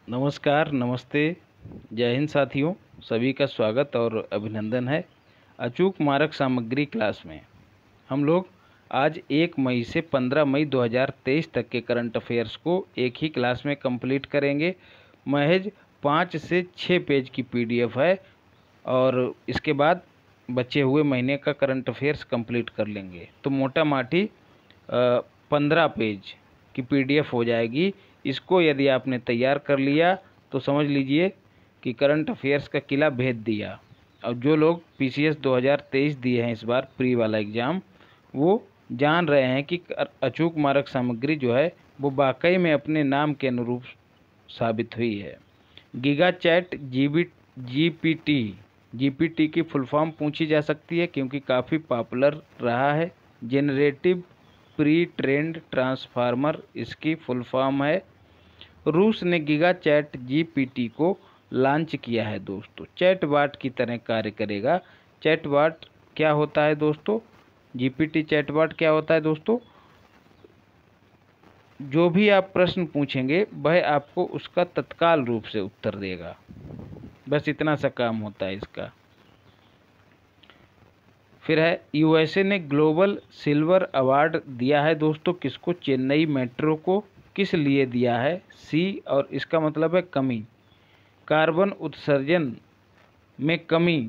नमस्कार, नमस्ते, जय हिंद साथियों। सभी का स्वागत और अभिनंदन है अचूक मारक सामग्री क्लास में। हम लोग आज 1 मई से 15 मई 2023 तक के करंट अफेयर्स को एक ही क्लास में कंप्लीट करेंगे। महज 5 से 6 पेज की पीडीएफ है और इसके बाद बचे हुए महीने का करंट अफेयर्स कंप्लीट कर लेंगे। तो मोटा माटी 15 पेज की पीडीएफ हो जाएगी। इसको यदि आपने तैयार कर लिया तो समझ लीजिए कि करंट अफेयर्स का किला भेद दिया। और जो लोग पीसीएस 2023 दिए हैं इस बार प्री वाला एग्ज़ाम, वो जान रहे हैं कि अचूक मारक सामग्री जो है वो वाकई में अपने नाम के अनुरूप साबित हुई है। गीगा चैट जीपीटी की फुल फॉर्म पूछी जा सकती है क्योंकि काफ़ी पॉपुलर रहा है। जेनरेटिव प्री ट्रेंड ट्रांसफार्मर इसकी फुल फॉर्म है। रूस ने गीगा चैट जीपीटी को लॉन्च किया है दोस्तों। चैटबॉट की तरह कार्य करेगा। चैटबॉट क्या होता है दोस्तों? जीपीटी चैटबॉट क्या होता है दोस्तों? जो भी आप प्रश्न पूछेंगे वह आपको उसका तत्काल रूप से उत्तर देगा। बस इतना सा काम होता है इसका। फिर है यूएसए ने ग्लोबल सिल्वर अवार्ड दिया है दोस्तों। किसको? चेन्नई मेट्रो को। किस लिए दिया है? सी, और इसका मतलब है कमी, कार्बन उत्सर्जन में कमी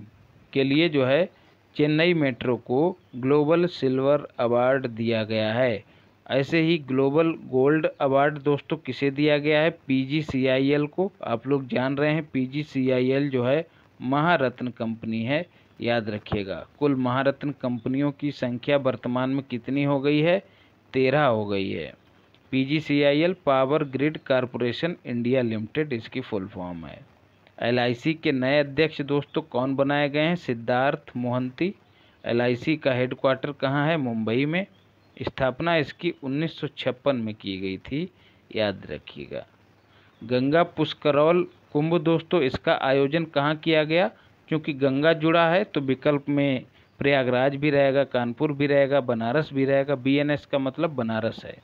के लिए जो है चेन्नई मेट्रो को ग्लोबल सिल्वर अवार्ड दिया गया है। ऐसे ही ग्लोबल गोल्ड अवार्ड दोस्तों किसे दिया गया है? पीजीसीआईएल को। आप लोग जान रहे हैं पीजीसीआईएल जो है महारत्न कंपनी है, याद रखिएगा। कुल महारत्न कंपनियों की संख्या वर्तमान में कितनी हो गई है? 13 हो गई है। PGCIL power grid corporation India limited इसकी फुल फॉर्म है। एलआईसी के नए अध्यक्ष दोस्तों कौन बनाए गए हैं? सिद्धार्थ मोहंती। एलआईसी का हेडक्वार्टर कहाँ है? मुंबई में। स्थापना इसकी 1956 में की गई थी, याद रखिएगा। गंगा पुष्करौल कुंभ दोस्तों इसका आयोजन कहाँ किया गया? क्योंकि गंगा जुड़ा है तो विकल्प में प्रयागराज भी रहेगा, कानपुर भी रहेगा, बनारस भी रहेगा। बीएनएस का मतलब बनारस है,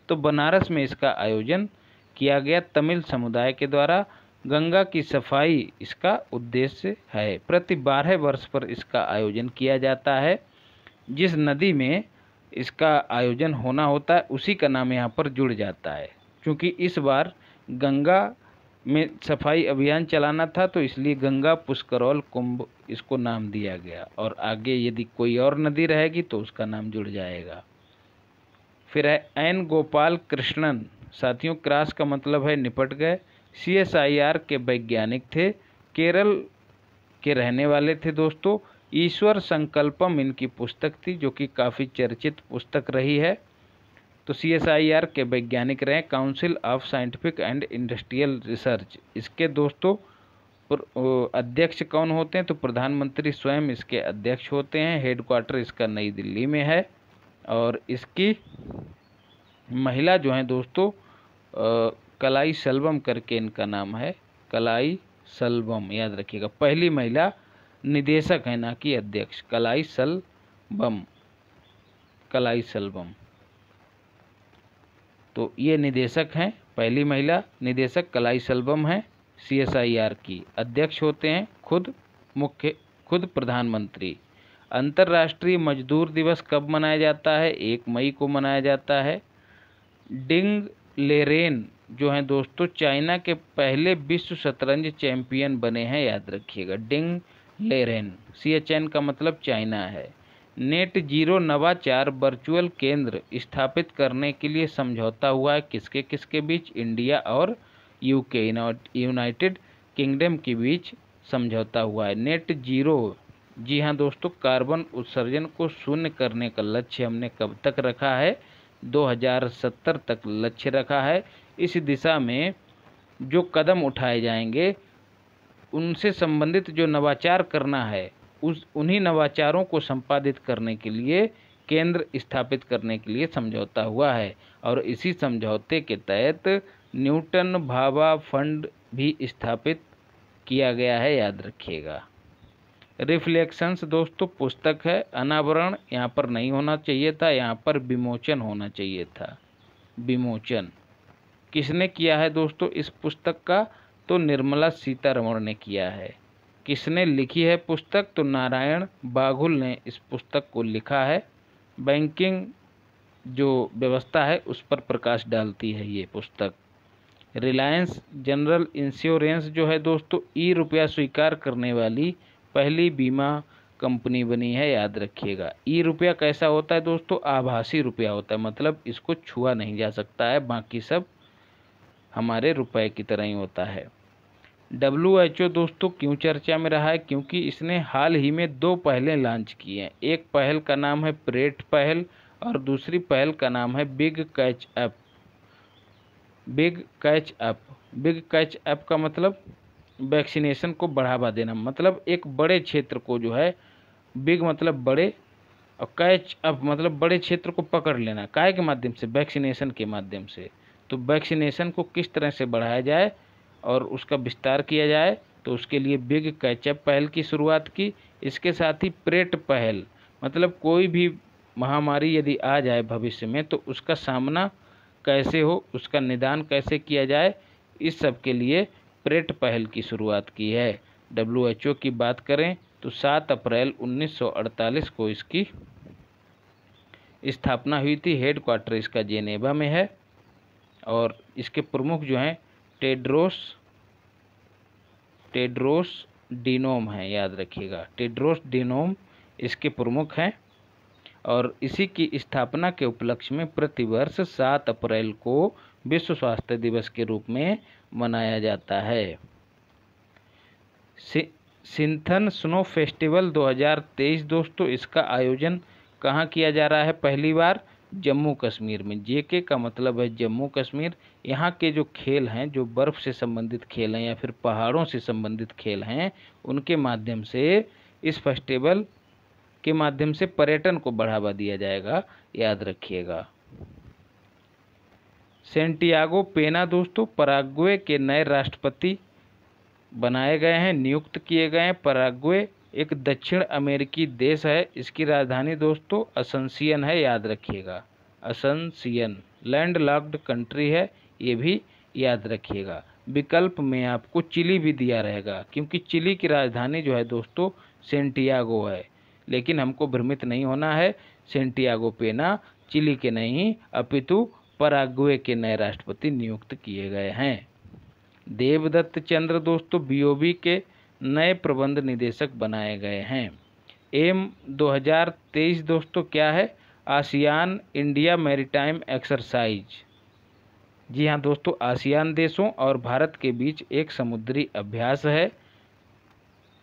तो बनारस में इसका आयोजन किया गया तमिल समुदाय के द्वारा। गंगा की सफाई इसका उद्देश्य है। प्रति 12 वर्ष पर इसका आयोजन किया जाता है। जिस नदी में इसका आयोजन होना होता है उसी का नाम यहाँ पर जुड़ जाता है। क्योंकि इस बार गंगा में सफाई अभियान चलाना था तो इसलिए गंगा पुष्करौल कुंभ इसको नाम दिया गया। और आगे यदि कोई और नदी रहेगी तो उसका नाम जुड़ जाएगा। फिर है एन गोपाल कृष्णन। साथियों, क्रॉस का मतलब है निपट गए। सीएसआईआर के वैज्ञानिक थे, केरल के रहने वाले थे दोस्तों। ईश्वर संकल्पम इनकी पुस्तक थी जो कि काफ़ी चर्चित पुस्तक रही है। तो सीएसआईआर के वैज्ञानिक रहे। Council of scientific and industrial research इसके दोस्तों अध्यक्ष कौन होते हैं? तो प्रधानमंत्री स्वयं इसके अध्यक्ष होते हैं। हेडक्वार्टर इसका नई दिल्ली में है। और इसकी महिला जो हैं दोस्तों कलाई सेल्वम करके इनका नाम है। कलाई सेल्वम, याद रखिएगा। पहली महिला निदेशक है, ना कि अध्यक्ष। कलाई सेल्वम तो ये निदेशक हैं। पहली महिला निदेशक कलाई सेल्वम है। सीएसआईआर की अध्यक्ष होते हैं खुद प्रधानमंत्री। अंतर्राष्ट्रीय मजदूर दिवस कब मनाया जाता है? 1 मई को मनाया जाता है। डिंग लेरेन जो हैं दोस्तों चाइना के पहले विश्व शतरंज चैंपियन बने हैं, याद रखिएगा। डिंग लेरेन, CHN का मतलब चाइना है। नेट जीरो नवाचार वर्चुअल केंद्र स्थापित करने के लिए समझौता हुआ है किसके किसके बीच? इंडिया और यूके यूनाइटेड किंगडम के बीच समझौता हुआ है। नेट जीरो, जी हाँ दोस्तों, कार्बन उत्सर्जन को शून्य करने का लक्ष्य हमने कब तक रखा है? 2070 तक लक्ष्य रखा है। इस दिशा में जो कदम उठाए जाएंगे उनसे संबंधित जो नवाचार करना है उन्हीं नवाचारों को संपादित करने के लिए केंद्र स्थापित करने के लिए समझौता हुआ है। और इसी समझौते के तहत न्यूटन भाभा फंड भी स्थापित किया गया है, याद रखिएगा। रिफ्लेक्शंस दोस्तों पुस्तक है। अनावरण यहाँ पर नहीं होना चाहिए था, यहाँ पर विमोचन होना चाहिए था। विमोचन किसने किया है दोस्तों इस पुस्तक का? तो निर्मला सीतारमण ने किया है। किसने लिखी है पुस्तक? तो नारायण बाघुल ने इस पुस्तक को लिखा है। बैंकिंग जो व्यवस्था है उस पर प्रकाश डालती है ये पुस्तक। रिलायंस जनरल इंश्योरेंस जो है दोस्तों ई रुपया स्वीकार करने वाली पहली बीमा कंपनी बनी है, याद रखिएगा। ई रुपया कैसा होता है दोस्तों? आभासी रुपया होता है, मतलब इसको छुआ नहीं जा सकता है, बाकी सब हमारे रुपए की तरह ही होता है। WHO दोस्तों क्यों चर्चा में रहा है? क्योंकि इसने हाल ही में 2 पहलें लॉन्च की हैं। एक पहल का नाम है परेट पहल और दूसरी पहल का नाम है big catch up. Big catch up, big catch up का मतलब वैक्सीनेशन को बढ़ावा देना, मतलब एक बड़े क्षेत्र को जो है, बिग मतलब बड़े और कैच अप मतलब बड़े क्षेत्र को पकड़ लेना। काय के माध्यम से? वैक्सीनेशन के माध्यम से। तो वैक्सीनेशन को किस तरह से बढ़ाया जाए और उसका विस्तार किया जाए, तो उसके लिए बिग कैचअप पहल की शुरुआत की। इसके साथ ही परेट पहल, मतलब कोई भी महामारी यदि आ जाए भविष्य में तो उसका सामना कैसे हो, उसका निदान कैसे किया जाए, इस सब के लिए परेट पहल की शुरुआत की है। WHO की बात करें तो 7 अप्रैल 1948 को इसकी स्थापना हुई थी। हेडक्वार्टर इसका जेनेवा में है और इसके प्रमुख जो हैं टेड्रोस डिनोम हैं, याद रखिएगा। टेड्रोस डिनोम इसके प्रमुख हैं और इसी की स्थापना के उपलक्ष्य में प्रतिवर्ष 7 अप्रैल को विश्व स्वास्थ्य दिवस के रूप में मनाया जाता है। सिंथन स्नो फेस्टिवल 2023 दोस्तों, इसका आयोजन कहाँ किया जा रहा है? पहली बार जम्मू कश्मीर में। JK का मतलब है जम्मू कश्मीर। यहाँ के जो खेल हैं, जो बर्फ़ से संबंधित खेल हैं या फिर पहाड़ों से संबंधित खेल हैं, उनके माध्यम से इस फेस्टिवल के माध्यम से पर्यटन को बढ़ावा दिया जाएगा, याद रखिएगा। सैंटियागो पेना दोस्तों पराग्वे के नए राष्ट्रपति बनाए गए हैं, नियुक्त किए गए हैं। पराग्वे एक दक्षिण अमेरिकी देश है। इसकी राजधानी दोस्तों असंसियन है, याद रखिएगा। असंसियन लैंड लॉक्ड कंट्री है, ये भी याद रखिएगा। विकल्प में आपको चिली भी दिया रहेगा, क्योंकि चिली की राजधानी जो है दोस्तों सैंटियागो है। लेकिन हमको भ्रमित नहीं होना है, सैंटियागो पेना चिली के नहीं अपितु पराग्वे के नए राष्ट्रपति नियुक्त किए गए हैं। देवदत्त चंद्र दोस्तों BOB के नए प्रबंध निदेशक बनाए गए हैं। एम 2023 दोस्तों क्या है? ASEAN India maritime exercise. जी हाँ दोस्तों, आसियान देशों और भारत के बीच एक समुद्री अभ्यास है।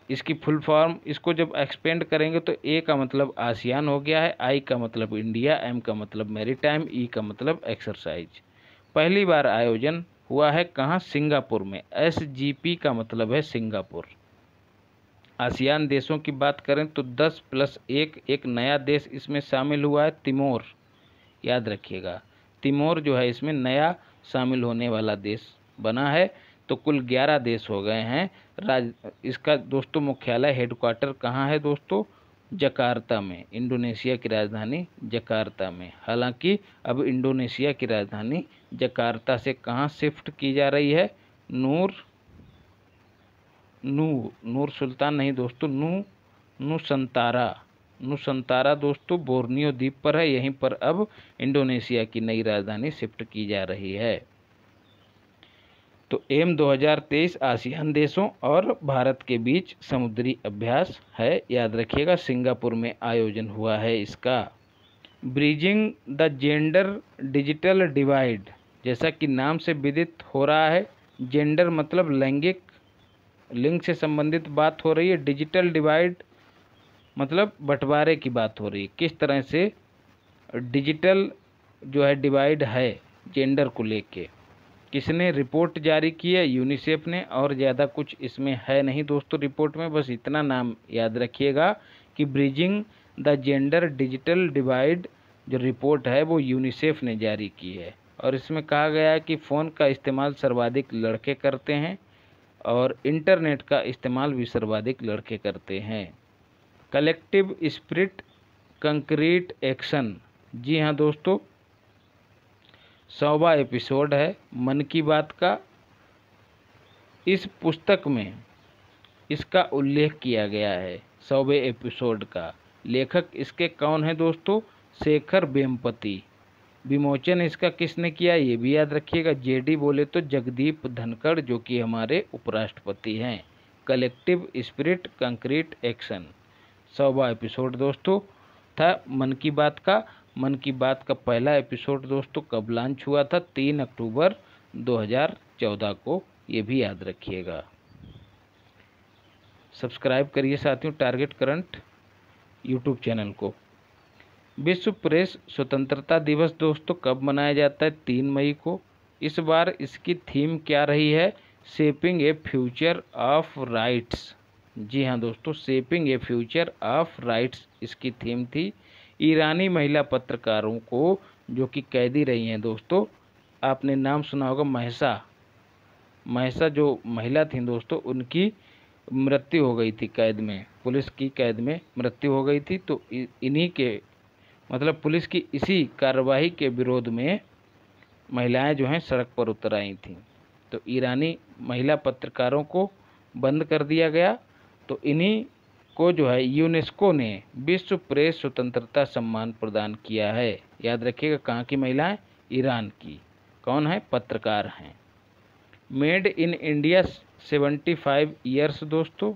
इसकी फुल फॉर्म, इसको जब एक्सपेंड करेंगे तो A का मतलब आसियान हो गया है, I का मतलब इंडिया, M का मतलब मैरीटाइम, E का मतलब एक्सरसाइज। पहली बार आयोजन हुआ है कहाँ? सिंगापुर में। SGP का मतलब है सिंगापुर। आसियान देशों की बात करें तो 10+1 एक नया देश इसमें शामिल हुआ है, तिमोर, याद रखिएगा। तिमोर जो है इसमें नया शामिल होने वाला देश बना है। तो कुल 11 देश हो गए हैं। इसका दोस्तों मुख्यालय हेडक्वार्टर कहाँ है दोस्तों? जकार्ता में। इंडोनेशिया की राजधानी जकार्ता में। हालांकि अब इंडोनेशिया की राजधानी जकार्ता से कहाँ शिफ्ट की जा रही है? नूर सुल्तान नहीं दोस्तों, नुसंतारा दोस्तों बोर्नियो द्वीप पर है। यहीं पर अब इंडोनेशिया की नई राजधानी शिफ्ट की जा रही है। तो एम 2023 आसियान देशों और भारत के बीच समुद्री अभ्यास है, याद रखिएगा। सिंगापुर में आयोजन हुआ है इसका। Bridging the gender digital divide, जैसा कि नाम से विदित हो रहा है, जेंडर मतलब लैंगिक, लिंग से संबंधित बात हो रही है। डिजिटल डिवाइड मतलब बंटवारे की बात हो रही है। किस तरह से डिजिटल जो है डिवाइड है जेंडर को लेके। किसने रिपोर्ट जारी की है? यूनिसेफ ने। और ज़्यादा कुछ इसमें है नहीं दोस्तों रिपोर्ट में, बस इतना नाम याद रखिएगा कि bridging the gender digital divide जो रिपोर्ट है वो यूनिसेफ ने जारी की है। और इसमें कहा गया है कि फ़ोन का इस्तेमाल सर्वाधिक लड़के करते हैं और इंटरनेट का इस्तेमाल भी सर्वाधिक लड़के करते हैं। कलेक्टिव स्पिरिट कंक्रीट एक्शन, जी हाँ दोस्तों 100वां एपिसोड है मन की बात का। इस पुस्तक में इसका उल्लेख किया गया है 100वें एपिसोड का। लेखक इसके कौन है दोस्तों? शेखर वेम्पति। विमोचन इसका किसने किया, ये भी याद रखिएगा। जेडी बोले तो जगदीप धनखड़, जो कि हमारे उपराष्ट्रपति हैं। Collective spirit concrete action. 100वां एपिसोड दोस्तों था मन की बात का। मन की बात का पहला एपिसोड दोस्तों कब लॉन्च हुआ था? 3 अक्टूबर 2014 को, ये भी याद रखिएगा। सब्सक्राइब करिए साथियों टारगेट करंट यूट्यूब चैनल को। विश्व प्रेस स्वतंत्रता दिवस दोस्तों कब मनाया जाता है? 3 मई को। इस बार इसकी थीम क्या रही है? Shaping a future of rights. जी हाँ दोस्तों, shaping a future of rights इसकी थीम थी। ईरानी महिला पत्रकारों को जो कि कैदी रही हैं दोस्तों, आपने नाम सुना होगा महसा जो महिला थी दोस्तों, उनकी मृत्यु हो गई थी कैद में, पुलिस की कैद में मृत्यु हो गई थी। तो इन्हीं के मतलब पुलिस की इसी कार्रवाई के विरोध में महिलाएं जो हैं सड़क पर उतर आई थीं। तो ईरानी महिला पत्रकारों को बंद कर दिया गया। तो इन्हीं को जो है यूनेस्को ने विश्व प्रेस स्वतंत्रता सम्मान प्रदान किया है। याद रखिएगा, कहाँ की महिलाएं? ईरान की। कौन है? पत्रकार हैं। मेड इन इंडिया 75 ईयर्स दोस्तों,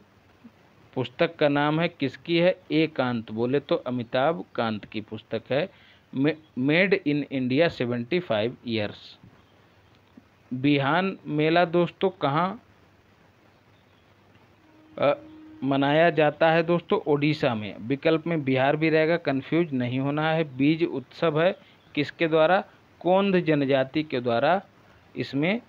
पुस्तक का नाम है, किसकी है? एकांत बोले तो अमिताभ कांत की पुस्तक है मेड इन इंडिया 75 ईयर्स। बिहान मेला दोस्तों कहाँ मनाया जाता है दोस्तों? ओडिशा में। विकल्प में बिहार भी रहेगा, कंफ्यूज नहीं होना है। बीज उत्सव है, किसके द्वारा? कोंध जनजाति के द्वारा इसमें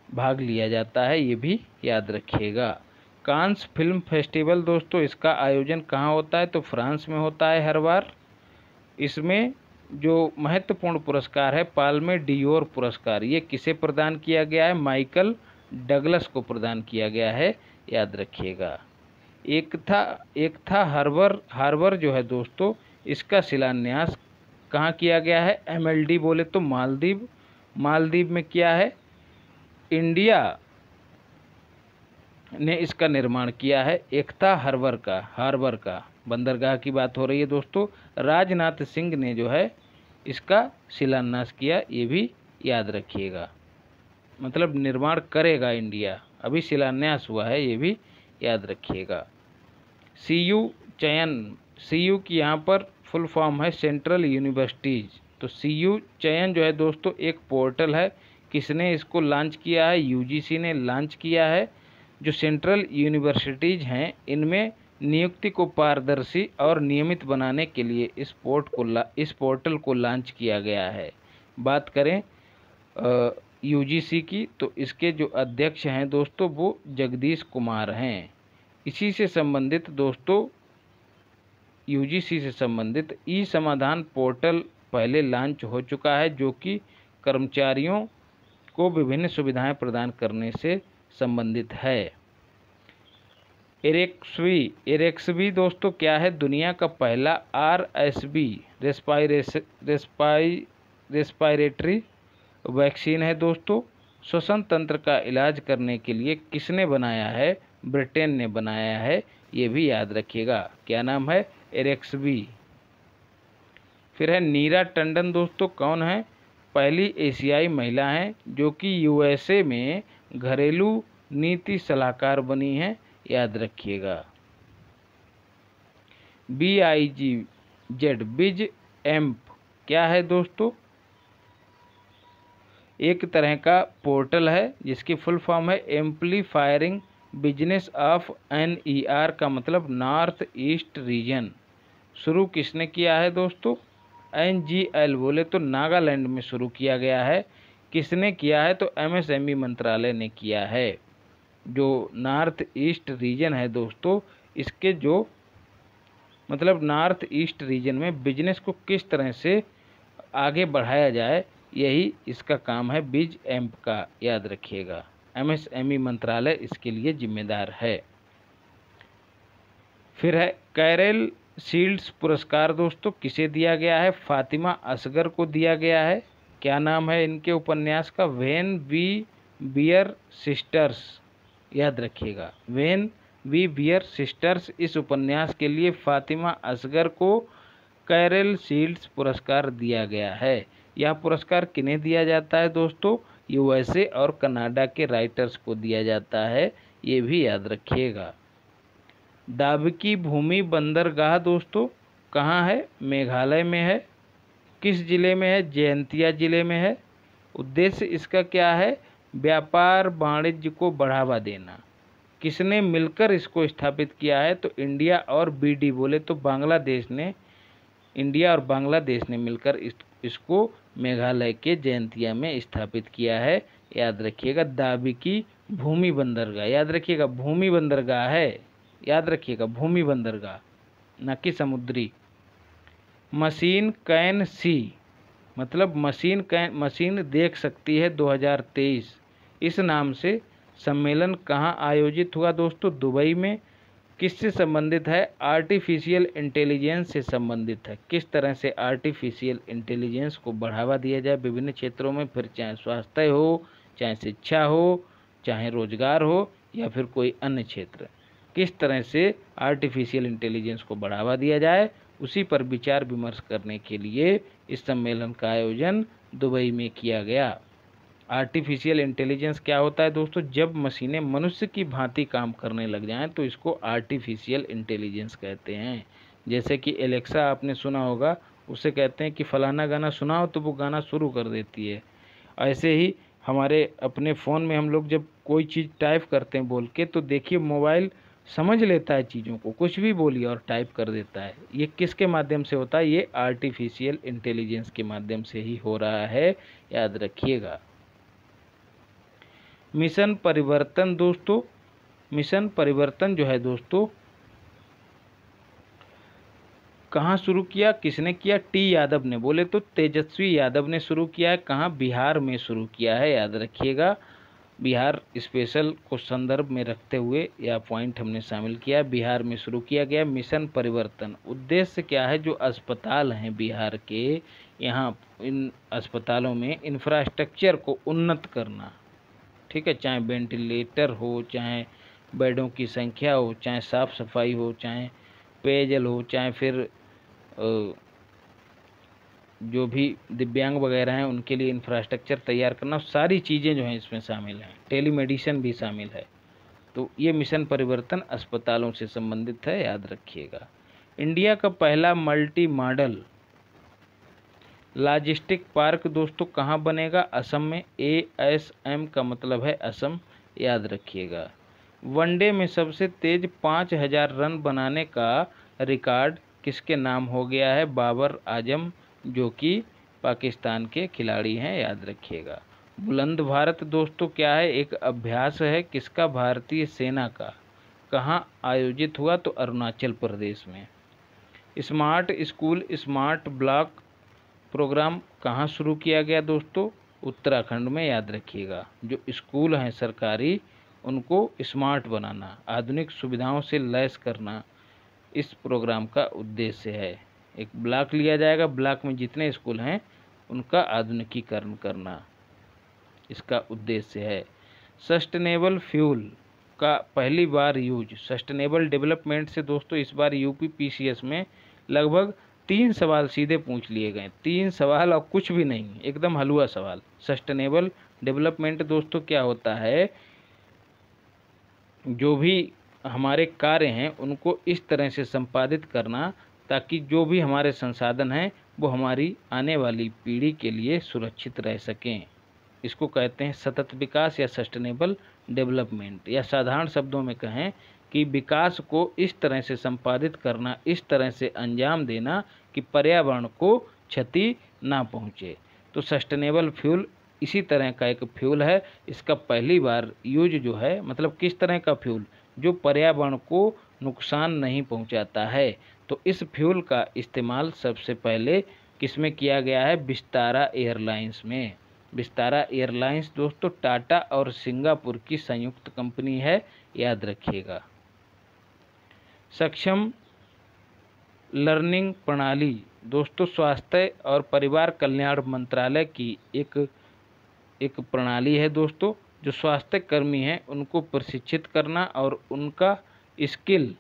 भाग लिया जाता है, ये भी याद रखिएगा। कांस फिल्म फेस्टिवल दोस्तों, इसका आयोजन कहाँ होता है? तो फ्रांस में होता है हर बार। इसमें जो महत्वपूर्ण पुरस्कार है पाल्मे डियोर पुरस्कार, ये किसे प्रदान किया गया है? माइकल डगलस को प्रदान किया गया है, याद रखिएगा। एक था हार्बर जो है दोस्तों, इसका शिलान्यास कहाँ किया गया है? MLD बोले तो मालदीव में किया है। इंडिया ने इसका निर्माण किया है। एकता हार्बर का बंदरगाह की बात हो रही है दोस्तों। राजनाथ सिंह ने जो है इसका शिलान्यास किया, ये भी याद रखिएगा। मतलब निर्माण करेगा इंडिया, अभी शिलान्यास हुआ है, ये भी याद रखिएगा। CU की यहाँ पर फुल फॉर्म है सेंट्रल यूनिवर्सिटीज़। तो CU चयन जो है दोस्तों एक पोर्टल है, किसने इसको लॉन्च किया है? UGC ने लॉन्च किया है। जो सेंट्रल यूनिवर्सिटीज़ हैं इनमें नियुक्ति को पारदर्शी और नियमित बनाने के लिए इस पोर्टल को लॉन्च किया गया है। बात करें UGC की, तो इसके जो अध्यक्ष हैं दोस्तों वो जगदीश कुमार हैं। इसी से संबंधित दोस्तों UGC से संबंधित ई समाधान पोर्टल पहले लॉन्च हो चुका है, जो कि कर्मचारियों को विभिन्न सुविधाएं प्रदान करने से संबंधित है। एरेक्सवी दोस्तों क्या है? दुनिया का पहला RSV रेस्पायरेटरी वैक्सीन है दोस्तों। श्वसन तंत्र का इलाज करने के लिए किसने बनाया है? ब्रिटेन ने बनाया है, ये भी याद रखिएगा। क्या नाम है? एरेक्सवी। फिर है नीरा टंडन दोस्तों, कौन है? पहली एशियाई महिला हैं जो कि USA में घरेलू नीति सलाहकार बनी हैं, याद रखिएगा। BIGZ बिज एम्प क्या है दोस्तों? एक तरह का पोर्टल है जिसकी फुल फॉर्म है एम्पलीफायरिंग बिजनेस ऑफ NER का मतलब नॉर्थ ईस्ट रीजन। शुरू किसने किया है दोस्तों? NGL बोले तो नागालैंड में शुरू किया गया है। किसने किया है? तो MSME मंत्रालय ने किया है। जो नॉर्थ ईस्ट रीजन है दोस्तों, इसके जो मतलब नॉर्थ ईस्ट रीजन में बिजनेस को किस तरह से आगे बढ़ाया जाए, यही इसका काम है बिज एम्प का, याद रखिएगा। MSME मंत्रालय इसके लिए जिम्मेदार है। फिर है कैरल शील्ड्स पुरस्कार दोस्तों, किसे दिया गया है? फातिमा असगर को दिया गया है। क्या नाम है इनके उपन्यास का? व्हेन वी बियर सिस्टर्स, याद रखिएगा। व्हेन वी वियर सिस्टर्स इस उपन्यास के लिए फातिमा असगर को कैरल शील्ड्स पुरस्कार दिया गया है। यह पुरस्कार किन्हें दिया जाता है दोस्तों? यूएसए और कनाडा के राइटर्स को दिया जाता है, ये भी याद रखिएगा। दाबकी भूमि बंदरगाह दोस्तों कहाँ है? मेघालय में है। किस जिले में है? जयंतिया जिले में है। उद्देश्य इसका क्या है? व्यापार वाणिज्य को बढ़ावा देना। किसने मिलकर इसको स्थापित किया है? तो इंडिया और बीडी, बोले तो बांग्लादेश ने, इंडिया और बांग्लादेश ने मिलकर इसको मेघालय के जयंतिया में स्थापित किया है। याद रखिएगा दाबकी भूमि बंदरगाह, याद रखिएगा भूमि बंदरगाह है, याद रखिएगा भूमि बंदरगाह, न कि समुद्री। मशीन कैन सी, मतलब मशीन देख सकती है 2023, इस नाम से सम्मेलन कहाँ आयोजित हुआ दोस्तों? दुबई में। किससे संबंधित है? आर्टिफिशियल इंटेलिजेंस से संबंधित है। किस तरह से आर्टिफिशियल इंटेलिजेंस को बढ़ावा दिया जाए विभिन्न क्षेत्रों में, फिर चाहे स्वास्थ्य हो, चाहे शिक्षा हो, चाहे रोजगार हो, या फिर कोई अन्य क्षेत्र, किस तरह से आर्टिफिशियल इंटेलिजेंस को बढ़ावा दिया जाए, उसी पर विचार विमर्श करने के लिए इस सम्मेलन का आयोजन दुबई में किया गया। आर्टिफिशियल इंटेलिजेंस क्या होता है दोस्तों? जब मशीनें मनुष्य की भांति काम करने लग जाएं तो इसको आर्टिफिशियल इंटेलिजेंस कहते हैं। जैसे कि एलेक्सा आपने सुना होगा, उसे कहते हैं कि फलाना गाना सुनाओ तो वो गाना शुरू कर देती है। ऐसे ही हमारे अपने फ़ोन में हम लोग जब कोई चीज़ टाइप करते हैं बोल के, तो देखिए मोबाइल समझ लेता है चीज़ों को, कुछ भी बोलिए और टाइप कर देता है। ये किसके माध्यम से होता है? ये आर्टिफिशियल इंटेलिजेंस के माध्यम से ही हो रहा है, याद रखिएगा। मिशन परिवर्तन दोस्तों, मिशन परिवर्तन जो है दोस्तों कहाँ शुरू किया, किसने किया? टी यादव ने, बोले तो तेजस्वी यादव ने शुरू किया है। कहाँ? बिहार में शुरू किया है, याद रखिएगा। बिहार स्पेशल को संदर्भ में रखते हुए यह पॉइंट हमने शामिल किया। बिहार में शुरू किया गया मिशन परिवर्तन। उद्देश्य क्या है? जो अस्पताल हैं बिहार के, यहाँ इन अस्पतालों में इंफ्रास्ट्रक्चर को उन्नत करना, ठीक है, चाहे वेंटिलेटर हो, चाहे बेडों की संख्या हो, चाहे साफ़ सफाई हो, चाहे पेयजल हो, चाहे फिर जो भी दिव्यांग वगैरह हैं उनके लिए इंफ्रास्ट्रक्चर तैयार करना, सारी चीज़ें जो हैं इसमें शामिल हैं। टेलीमेडिसिन भी शामिल है। तो ये मिशन परिवर्तन अस्पतालों से संबंधित है, याद रखिएगा। इंडिया का पहला मल्टी मॉडल लॉजिस्टिक पार्क दोस्तों कहाँ बनेगा? असम में। ASM का मतलब है असम, याद रखिएगा। वनडे में सबसे तेज 5000 रन बनाने का रिकॉर्ड किसके नाम हो गया है? बाबर आजम, जो कि पाकिस्तान के खिलाड़ी हैं, याद रखिएगा। बुलंद भारत दोस्तों क्या है? एक अभ्यास है, किसका? भारतीय सेना का। कहाँ आयोजित हुआ? तो अरुणाचल प्रदेश में। Smart school smart block program कहाँ शुरू किया गया दोस्तों? उत्तराखंड में, याद रखिएगा। जो स्कूल हैं सरकारी, उनको स्मार्ट बनाना, आधुनिक सुविधाओं से लैस करना, इस प्रोग्राम का उद्देश्य है। एक ब्लॉक लिया जाएगा, ब्लॉक में जितने स्कूल हैं उनका आधुनिकीकरण करना, इसका उद्देश्य है। सस्टेनेबल फ्यूल का पहली बार यूज, सस्टेनेबल डेवलपमेंट से दोस्तों इस बार यूपी PCS में लगभग 3 सवाल सीधे पूछ लिए गए। 3 सवाल और कुछ भी नहीं, एकदम हलवा सवाल। सस्टेनेबल डेवलपमेंट दोस्तों क्या होता है? जो भी हमारे कार्य हैं उनको इस तरह से संपादित करना ताकि जो भी हमारे संसाधन हैं वो हमारी आने वाली पीढ़ी के लिए सुरक्षित रह सकें। इसको कहते हैं सतत विकास या सस्टेनेबल डेवलपमेंट, या साधारण शब्दों में कहें कि विकास को इस तरह से संपादित करना, इस तरह से अंजाम देना कि पर्यावरण को क्षति ना पहुँचे। तो सस्टेनेबल फ्यूल इसी तरह का एक फ्यूल है। इसका पहली बार यूज जो है, मतलब किस तरह का फ्यूल? जो पर्यावरण को नुकसान नहीं पहुंचाता है। तो इस फ्यूल का इस्तेमाल सबसे पहले किसमें किया गया है? विस्तारा एयरलाइंस में। विस्तारा एयरलाइंस दोस्तों टाटा और सिंगापुर की संयुक्त कंपनी है, याद रखिएगा। सक्षम लर्निंग प्रणाली दोस्तों स्वास्थ्य और परिवार कल्याण मंत्रालय की एक प्रणाली है दोस्तों, जो स्वास्थ्य कर्मी हैं उनको प्रशिक्षित करना और उनका स्किल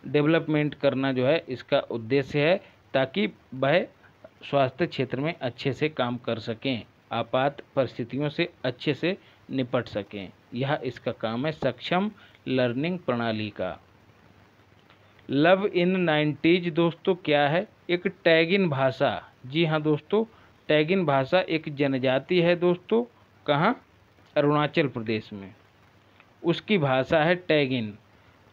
डेवलपमेंट करना जो है इसका उद्देश्य है, ताकि वह स्वास्थ्य क्षेत्र में अच्छे से काम कर सकें, आपात परिस्थितियों से अच्छे से निपट सकें। यह इसका काम है सक्षम लर्निंग प्रणाली का। लव इन 90s दोस्तों क्या है? एक टैगिन भाषा। जी हाँ दोस्तों, टैगिन भाषा एक जनजाति है दोस्तों। कहाँ? अरुणाचल प्रदेश में उसकी भाषा है टैगिन,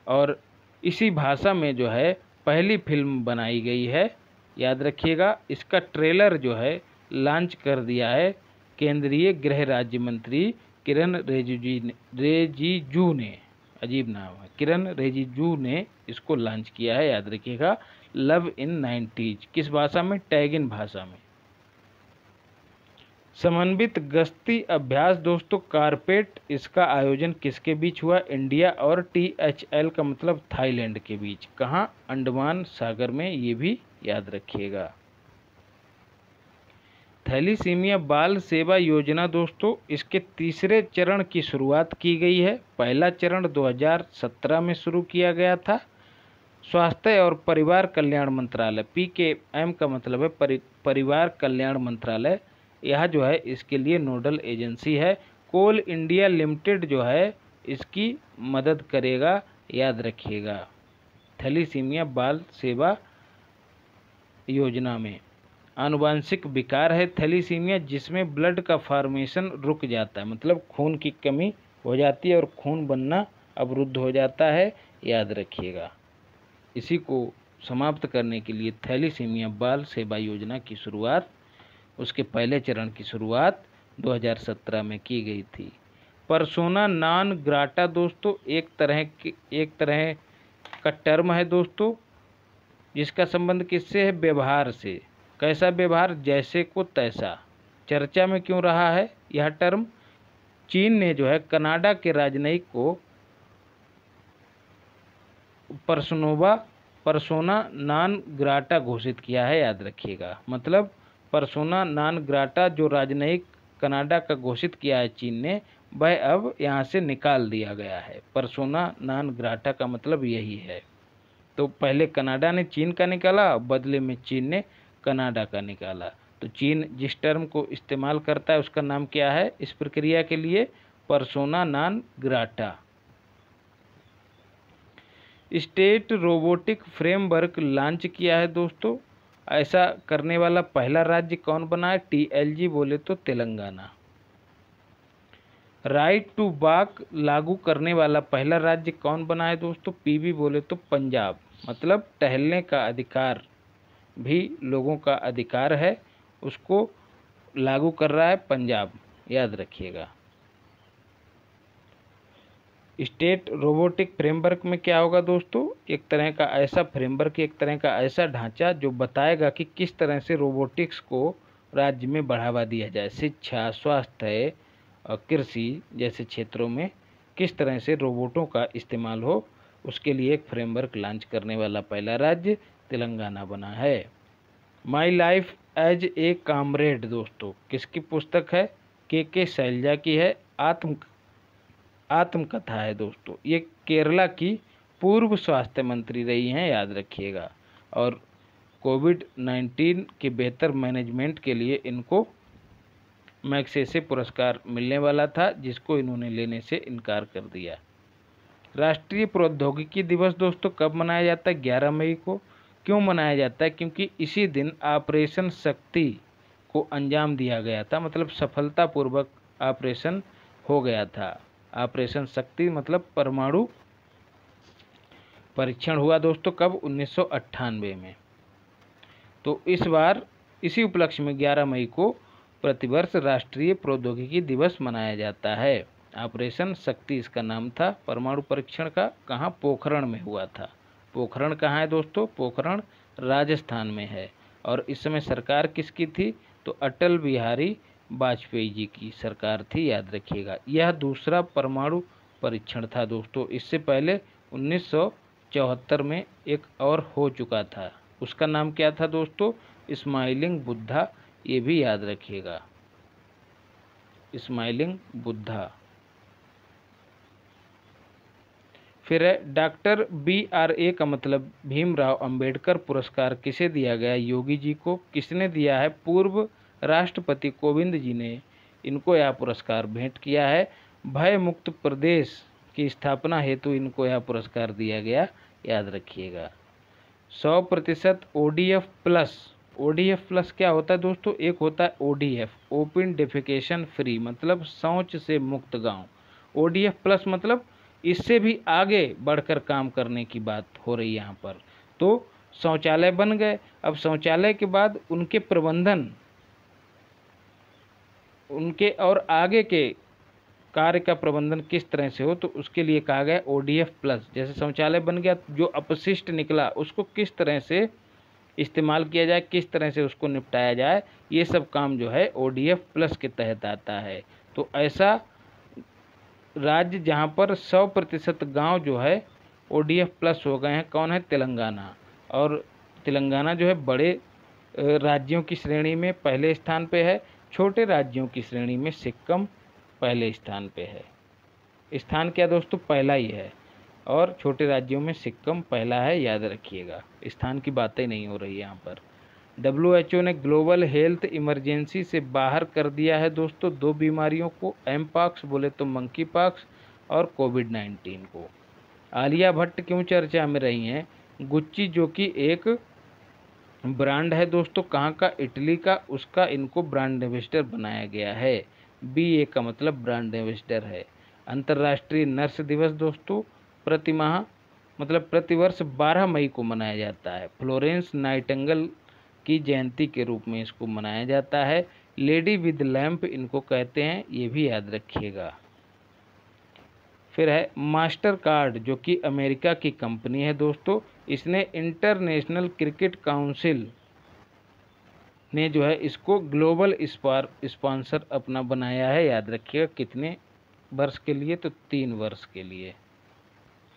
और इसी भाषा में जो है पहली फिल्म बनाई गई है। याद रखिएगा, इसका ट्रेलर जो है लॉन्च कर दिया है केंद्रीय गृह राज्य मंत्री किरण रिजिजू ने। अजीब नाम है, किरण रिजिजू ने इसको लॉन्च किया है। याद रखिएगा, लव इन 90s किस भाषा में? टैगिन भाषा में। समन्वित गश्ती अभ्यास दोस्तों कारपेट, इसका आयोजन किसके बीच हुआ? इंडिया और THL का मतलब थाईलैंड के बीच। कहाँ? अंडमान सागर में। ये भी याद रखिएगा। थैलीसीमिया बाल सेवा योजना दोस्तों, इसके तीसरे चरण की शुरुआत की गई है। पहला चरण 2017 में शुरू किया गया था। स्वास्थ्य और परिवार कल्याण मंत्रालय, PKM का मतलब है परिवार कल्याण मंत्रालय, यह जो है इसके लिए नोडल एजेंसी है। कोल इंडिया लिमिटेड जो है इसकी मदद करेगा। याद रखिएगा, थैलीसीमिया बाल सेवा योजना में आनुवांशिक विकार है थैलीसीमिया, जिसमें ब्लड का फॉर्मेशन रुक जाता है, मतलब खून की कमी हो जाती है और खून बनना अवरुद्ध हो जाता है। याद रखिएगा, इसी को समाप्त करने के लिए थैलीसीमिया बाल सेवा योजना की शुरुआत, उसके पहले चरण की शुरुआत 2017 में की गई थी। पर्सोना नॉन ग्राटा दोस्तों एक तरह का टर्म है दोस्तों, जिसका संबंध किससे है? व्यवहार से। कैसा व्यवहार? जैसे को तैसा। चर्चा में क्यों रहा है यह टर्म? चीन ने जो है कनाडा के राजनयिक को पर्सोना नॉन ग्राटा घोषित किया है। याद रखिएगा, मतलब पर्सोना नॉन ग्राटा जो राजनयिक कनाडा का घोषित किया है चीन ने, वह अब यहाँ से निकाल दिया गया है। पर्सोना नॉन ग्राटा का मतलब यही है। तो पहले कनाडा ने चीन का निकाला, बदले में चीन ने कनाडा का निकाला। तो चीन जिस टर्म को इस्तेमाल करता है उसका नाम क्या है इस प्रक्रिया के लिए? Persona non grata. State robotic framework launch किया है दोस्तों। ऐसा करने वाला पहला राज्य कौन बना है? TLG बोले तो तेलंगाना। राइट टू वॉक लागू करने वाला पहला राज्य कौन बना है दोस्तों? PB बोले तो पंजाब। मतलब टहलने का अधिकार भी लोगों का अधिकार है, उसको लागू कर रहा है पंजाब। याद रखिएगा, स्टेट रोबोटिक फ्रेमवर्क में क्या होगा दोस्तों? एक तरह का ऐसा फ्रेमवर्क, एक तरह का ऐसा ढांचा जो बताएगा कि किस तरह से रोबोटिक्स को राज्य में बढ़ावा दिया जाए। शिक्षा, स्वास्थ्य और कृषि जैसे क्षेत्रों में किस तरह से रोबोटों का इस्तेमाल हो, उसके लिए एक फ्रेमवर्क लॉन्च करने वाला पहला राज्य तेलंगाना बना है। My life as a comrade दोस्तों किसकी पुस्तक है? के शैलजा की है। आत्मकथा है दोस्तों। ये केरला की पूर्व स्वास्थ्य मंत्री रही हैं। याद रखिएगा, और कोविड-19 के बेहतर मैनेजमेंट के लिए इनको मैग्सेसे पुरस्कार मिलने वाला था, जिसको इन्होंने लेने से इनकार कर दिया। राष्ट्रीय प्रौद्योगिकी दिवस दोस्तों कब मनाया जाता है? 11 मई को। क्यों मनाया जाता है? क्योंकि इसी दिन ऑपरेशन शक्ति को अंजाम दिया गया था, मतलब सफलतापूर्वक ऑपरेशन हो गया था। ऑपरेशन शक्ति मतलब परमाणु परीक्षण हुआ दोस्तों कब? 1998 में। तो इस बार इसी उपलक्ष्य में 11 मई को प्रतिवर्ष राष्ट्रीय प्रौद्योगिकी दिवस मनाया जाता है। ऑपरेशन शक्ति इसका नाम था। परमाणु परीक्षण का कहाँ? पोखरण में हुआ था। पोखरण कहाँ है दोस्तों? पोखरण राजस्थान में है। और इस समय सरकार किसकी थी? तो अटल बिहारी वाजपेयी जी की सरकार थी। याद रखिएगा, यह दूसरा परमाणु परीक्षण था दोस्तों। इससे पहले 1974 में एक और हो चुका था, उसका नाम क्या था दोस्तों? स्माइलिंग बुद्धा। ये भी याद रखिएगा। स्माइलिंग बुद्धा। फिर है डॉक्टर BRA का मतलब भीमराव अंबेडकर पुरस्कार किसे दिया गया? योगी जी को। किसने दिया है? पूर्व राष्ट्रपति कोविंद जी ने इनको यह पुरस्कार भेंट किया है। भय मुक्त प्रदेश की स्थापना हेतु इनको यह पुरस्कार दिया गया, याद रखिएगा। 100% ODF प्लस। ODF प्लस क्या होता है दोस्तों? एक होता है ODF ओपन डेफिकेशन फ्री, मतलब शौच से मुक्त गांव। ODF प्लस मतलब इससे भी आगे बढ़कर काम करने की बात हो रही है यहाँ पर। तो शौचालय बन गए, अब शौचालय के बाद उनके प्रबंधन, उनके और आगे के कार्य का प्रबंधन किस तरह से हो, तो उसके लिए कहा गया ODF प्लस। जैसे शौचालय बन गया, जो अपशिष्ट निकला उसको किस तरह से इस्तेमाल किया जाए, किस तरह से उसको निपटाया जाए, ये सब काम जो है ODF प्लस के तहत आता है। तो ऐसा राज्य जहाँ पर 100% गाँव जो है ODF प्लस हो गए हैं, कौन है? तेलंगाना। और तेलंगाना जो है बड़े राज्यों की श्रेणी में पहले स्थान पे है, छोटे राज्यों की श्रेणी में सिक्किम पहले स्थान पे है। स्थान क्या दोस्तों? पहला ही है, और छोटे राज्यों में सिक्किम पहला है, याद रखिएगा। स्थान की बातें नहीं हो रही यहाँ पर। WHO ने ग्लोबल हेल्थ इमरजेंसी से बाहर कर दिया है दोस्तों 2 बीमारियों को, एमपॉक्स बोले तो मंकी पॉक्स और कोविड-19 को। आलिया भट्ट क्यों चर्चा में रही हैं? गुच्ची जो कि एक ब्रांड है दोस्तों, कहाँ का? इटली का, उसका इनको ब्रांड एम्बेसडर बनाया गया है। BA का मतलब ब्रांड एम्बेसडर है। अंतर्राष्ट्रीय नर्स दिवस दोस्तों प्रतिमाह मतलब प्रतिवर्ष 12 मई को मनाया जाता है। फ्लोरेंस नाइटिंगेल की जयंती के रूप में इसको मनाया जाता है। लेडी विद लैंप इनको कहते हैं, ये भी याद रखिएगा। फिर है मास्टर कार्ड, जो कि अमेरिका की कंपनी है दोस्तों। इसने इंटरनेशनल क्रिकेट काउंसिल ने जो है इसको ग्लोबल स्पॉन्सर अपना बनाया है, याद रखिएगा। कितने वर्ष के लिए? तो 3 वर्ष के लिए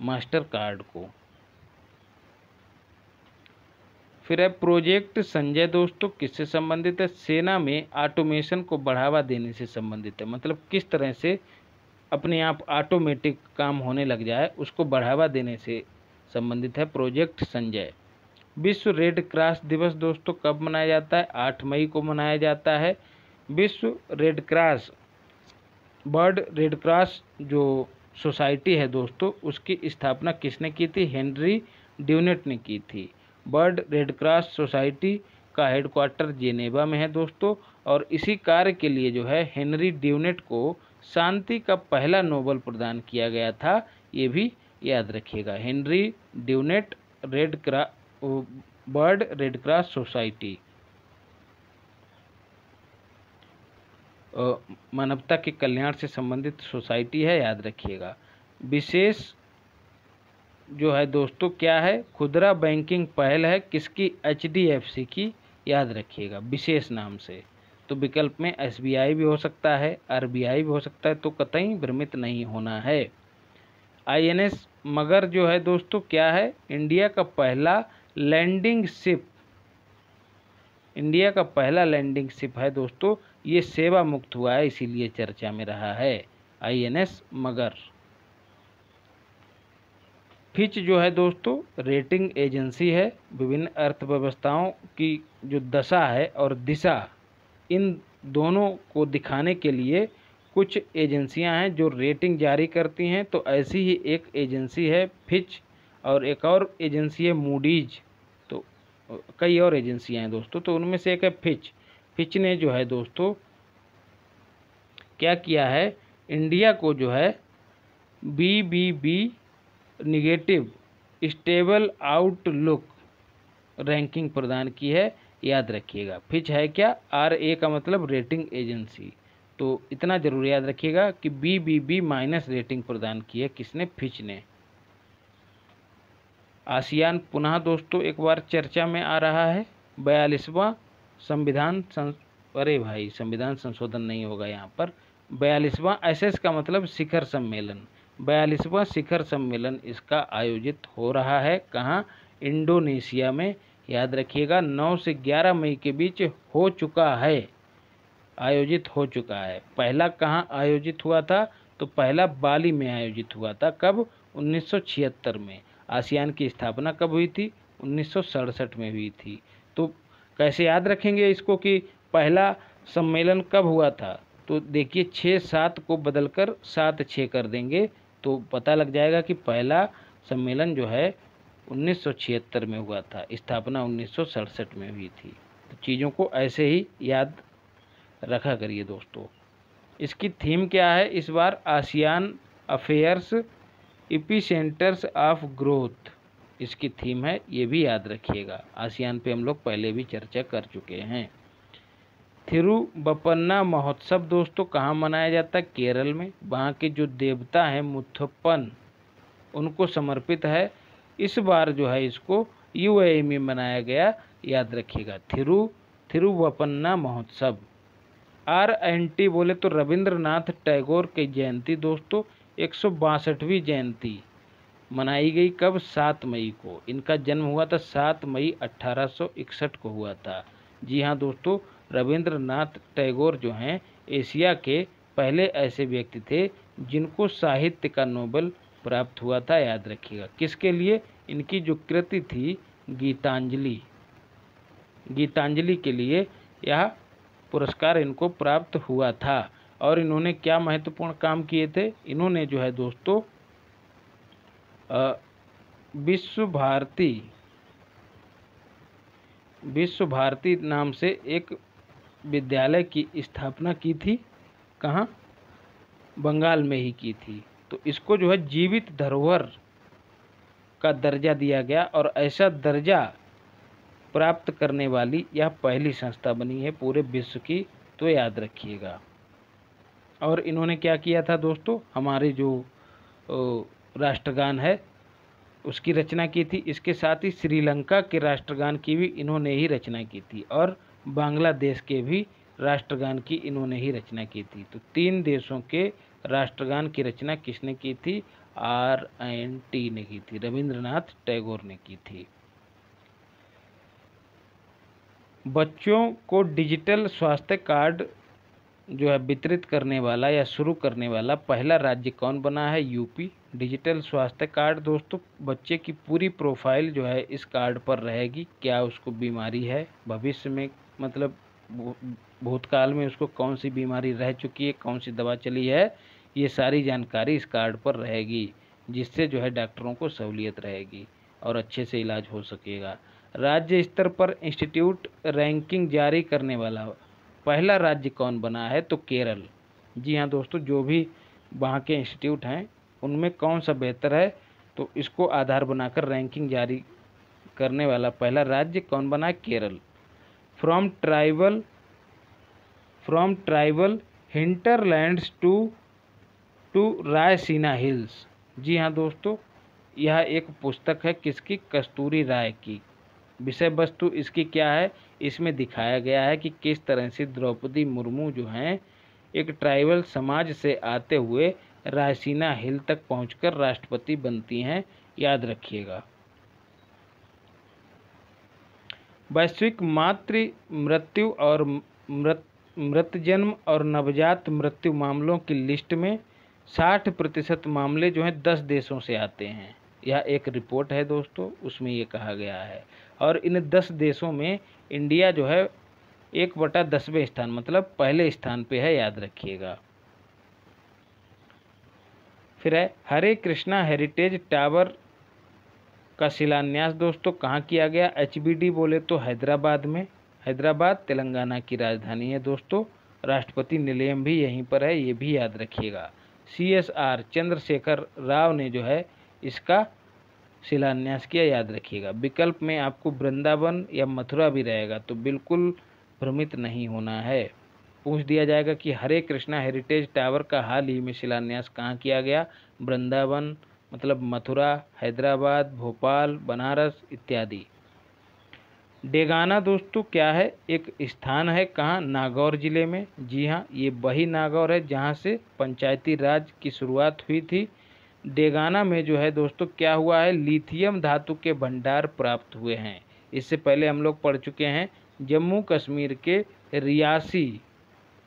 मास्टर कार्ड को। फिर है प्रोजेक्ट संजय दोस्तों, किससे संबंधित है? सेना में ऑटोमेशन को बढ़ावा देने से संबंधित है, मतलब किस तरह से अपने आप ऑटोमेटिक काम होने लग जाए उसको बढ़ावा देने से संबंधित है प्रोजेक्ट संजय। विश्व रेड क्रॉस दिवस दोस्तों कब मनाया जाता है? 8 मई को मनाया जाता है। विश्व red cross world red cross जो सोसाइटी है दोस्तों, उसकी स्थापना किसने की थी? हेनरी ड्यूनेट ने की थी। वर्ल्ड रेड क्रॉस सोसाइटी का हेडक्वार्टर जेनेवा में है दोस्तों, और इसी कार्य के लिए जो है हेनरी ड्यूनेट को शांति का पहला नोबेल प्रदान किया गया था, ये भी याद रखिएगा। Henry Dunant world red cross society मानवता के कल्याण से संबंधित सोसाइटी है, याद रखिएगा। विशेष जो है दोस्तों क्या है? खुदरा बैंकिंग पहल है, किसकी? HDFC की, याद रखिएगा विशेष नाम से। तो विकल्प में SBI भी हो सकता है, RBI भी हो सकता है, तो कतई भ्रमित नहीं होना है। INS मगर जो है दोस्तों क्या है? इंडिया का पहला लैंडिंग शिप, इंडिया का पहला लैंडिंग शिप है दोस्तों। ये सेवा मुक्त हुआ है, इसीलिए चर्चा में रहा है INS मगर। फिच जो है दोस्तों रेटिंग एजेंसी है। विभिन्न अर्थव्यवस्थाओं की जो दशा है और दिशा, इन दोनों को दिखाने के लिए कुछ एजेंसियां हैं जो रेटिंग जारी करती हैं। तो ऐसी ही एक एजेंसी है फिच, और एक और एजेंसी है मूडीज। तो कई और एजेंसियां हैं दोस्तों, तो उनमें से एक है फिच। फिच ने जो है दोस्तों क्या किया है? इंडिया को जो है BBB negative stable outlook ranking प्रदान की है, याद रखिएगा। फिच है क्या? RA का मतलब रेटिंग एजेंसी। तो इतना जरूर याद रखिएगा कि BBB माइनस रेटिंग प्रदान की है, किसने? फिच ने। आसियान पुनः दोस्तों एक बार चर्चा में आ रहा है। 42वां संविधान अरे भाई संविधान संशोधन नहीं होगा यहाँ पर। 42वां SS का मतलब शिखर सम्मेलन, 42वां शिखर सम्मेलन इसका आयोजित हो रहा है। कहाँ? इंडोनेशिया में, याद रखिएगा। 9 से 11 मई के बीच हो चुका है। आयोजित हो चुका है। पहला कहाँ आयोजित हुआ था? तो पहला बाली में आयोजित हुआ था। कब? 1976 में। आसियान की स्थापना कब हुई थी? 1967 में हुई थी। तो कैसे याद रखेंगे इसको कि पहला सम्मेलन कब हुआ था? तो देखिए 6-7 को बदलकर 7-6 कर देंगे तो पता लग जाएगा कि पहला सम्मेलन जो है 1976 में हुआ था, स्थापना 1967 में हुई थी। तो चीज़ों को ऐसे ही याद रखा करिए दोस्तों। इसकी थीम क्या है इस बार? आसियान अफेयर्स एपिसेंटर्स ऑफ ग्रोथ इसकी थीम है, ये भी याद रखिएगा। आसियान पे हम लोग पहले भी चर्चा कर चुके हैं। थिरुबपन्ना महोत्सव दोस्तों कहाँ मनाया जाता है? केरल में। वहाँ के जो देवता हैं मुथप्पन, उनको समर्पित है। इस बार जो है इसको यूएई में मनाया गया, याद रखिएगा। थिरुबपन्ना महोत्सव। RNT बोले तो रविंद्रनाथ टैगोर की जयंती दोस्तों 162वीं जयंती मनाई गई। कब? 7 मई को। इनका जन्म हुआ था 7 मई 1861 को हुआ था। जी हाँ दोस्तों, रविंद्रनाथ टैगोर जो हैं एशिया के पहले ऐसे व्यक्ति थे जिनको साहित्य का नोबेल प्राप्त हुआ था, याद रखिएगा। किसके लिए? इनकी जो कृति थी गीतांजलि, गीतांजलि के लिए यह पुरस्कार इनको प्राप्त हुआ था। और इन्होंने क्या महत्वपूर्ण काम किए थे? इन्होंने जो है दोस्तों विश्व भारती नाम से एक विद्यालय की स्थापना की थी। कहाँ? बंगाल में ही की थी। तो इसको जो है जीवित धरोहर का दर्जा दिया गया और ऐसा दर्जा प्राप्त करने वाली यह पहली संस्था बनी है पूरे विश्व की, तो याद रखिएगा। और इन्होंने क्या किया था दोस्तों? हमारे जो राष्ट्रगान है उसकी रचना की थी। इसके साथ ही श्रीलंका के राष्ट्रगान की भी इन्होंने ही रचना की थी और बांग्लादेश के भी राष्ट्रगान की इन्होंने ही रचना की थी। तो 3 देशों के राष्ट्रगान की रचना किसने की थी? RNT ने की थी, रविंद्रनाथ टैगोर ने की थी। बच्चों को डिजिटल स्वास्थ्य कार्ड जो है वितरित करने वाला या शुरू करने वाला पहला राज्य कौन बना है? यूपी। डिजिटल स्वास्थ्य कार्ड दोस्तों, बच्चे की पूरी प्रोफाइल जो है इस कार्ड पर रहेगी। क्या उसको बीमारी है, भविष्य में मतलब भूतकाल में उसको कौन सी बीमारी रह चुकी है, कौन सी दवा चली है, ये सारी जानकारी इस कार्ड पर रहेगी, जिससे जो है डॉक्टरों को सहूलियत रहेगी और अच्छे से इलाज हो सकेगा। राज्य स्तर पर इंस्टीट्यूट रैंकिंग जारी करने वाला पहला राज्य कौन बना है? तो केरल। जी हाँ दोस्तों, जो भी वहाँ के इंस्टीट्यूट हैं उनमें कौन सा बेहतर है, तो इसको आधार बनाकर रैंकिंग जारी करने वाला पहला राज्य कौन बना है? Kerala. From tribal hinterlands to Raisina hills. जी हाँ दोस्तों, यह एक पुस्तक है किसकी? कस्तूरी राय की। विषय वस्तु इसकी क्या है? इसमें दिखाया गया है कि किस तरह से द्रौपदी मुर्मू जो हैं एक ट्राइबल समाज से आते हुए रायसीना हिल तक पहुंचकर राष्ट्रपति बनती हैं, याद रखिएगा। वैश्विक मातृ मृत्यु और मृत जन्म और नवजात मृत्यु मामलों की लिस्ट में 60% मामले जो हैं 10 देशों से आते हैं। यह एक रिपोर्ट है दोस्तों, उसमें ये कहा गया है। और इन 10 देशों में इंडिया जो है 1/10वें स्थान मतलब पहले स्थान पे है, याद रखिएगा। फिर है हरे कृष्णा हेरिटेज टावर का शिलान्यास दोस्तों कहाँ किया गया? HBD बोले तो हैदराबाद में। हैदराबाद तेलंगाना की राजधानी है दोस्तों। राष्ट्रपति निलयम भी यहीं पर है, ये भी याद रखिएगा। CSR चंद्रशेखर राव ने जो है इसका शिलान्यास किया, याद रखिएगा। विकल्प में आपको वृंदावन या मथुरा भी रहेगा, तो बिल्कुल भ्रमित नहीं होना है। पूछ दिया जाएगा कि हरे कृष्णा हेरिटेज टावर का हाल ही में शिलान्यास कहाँ किया गया? वृंदावन मतलब मथुरा, हैदराबाद, भोपाल, बनारस इत्यादि। डेगाना दोस्तों क्या है? एक स्थान है, कहाँ? नागौर जिले में। जी हाँ, ये वही नागौर है जहाँ से पंचायती राज की शुरुआत हुई थी। डेगाना में जो है दोस्तों क्या हुआ है? लिथियम धातु के भंडार प्राप्त हुए हैं। इससे पहले हम लोग पढ़ चुके हैं जम्मू कश्मीर के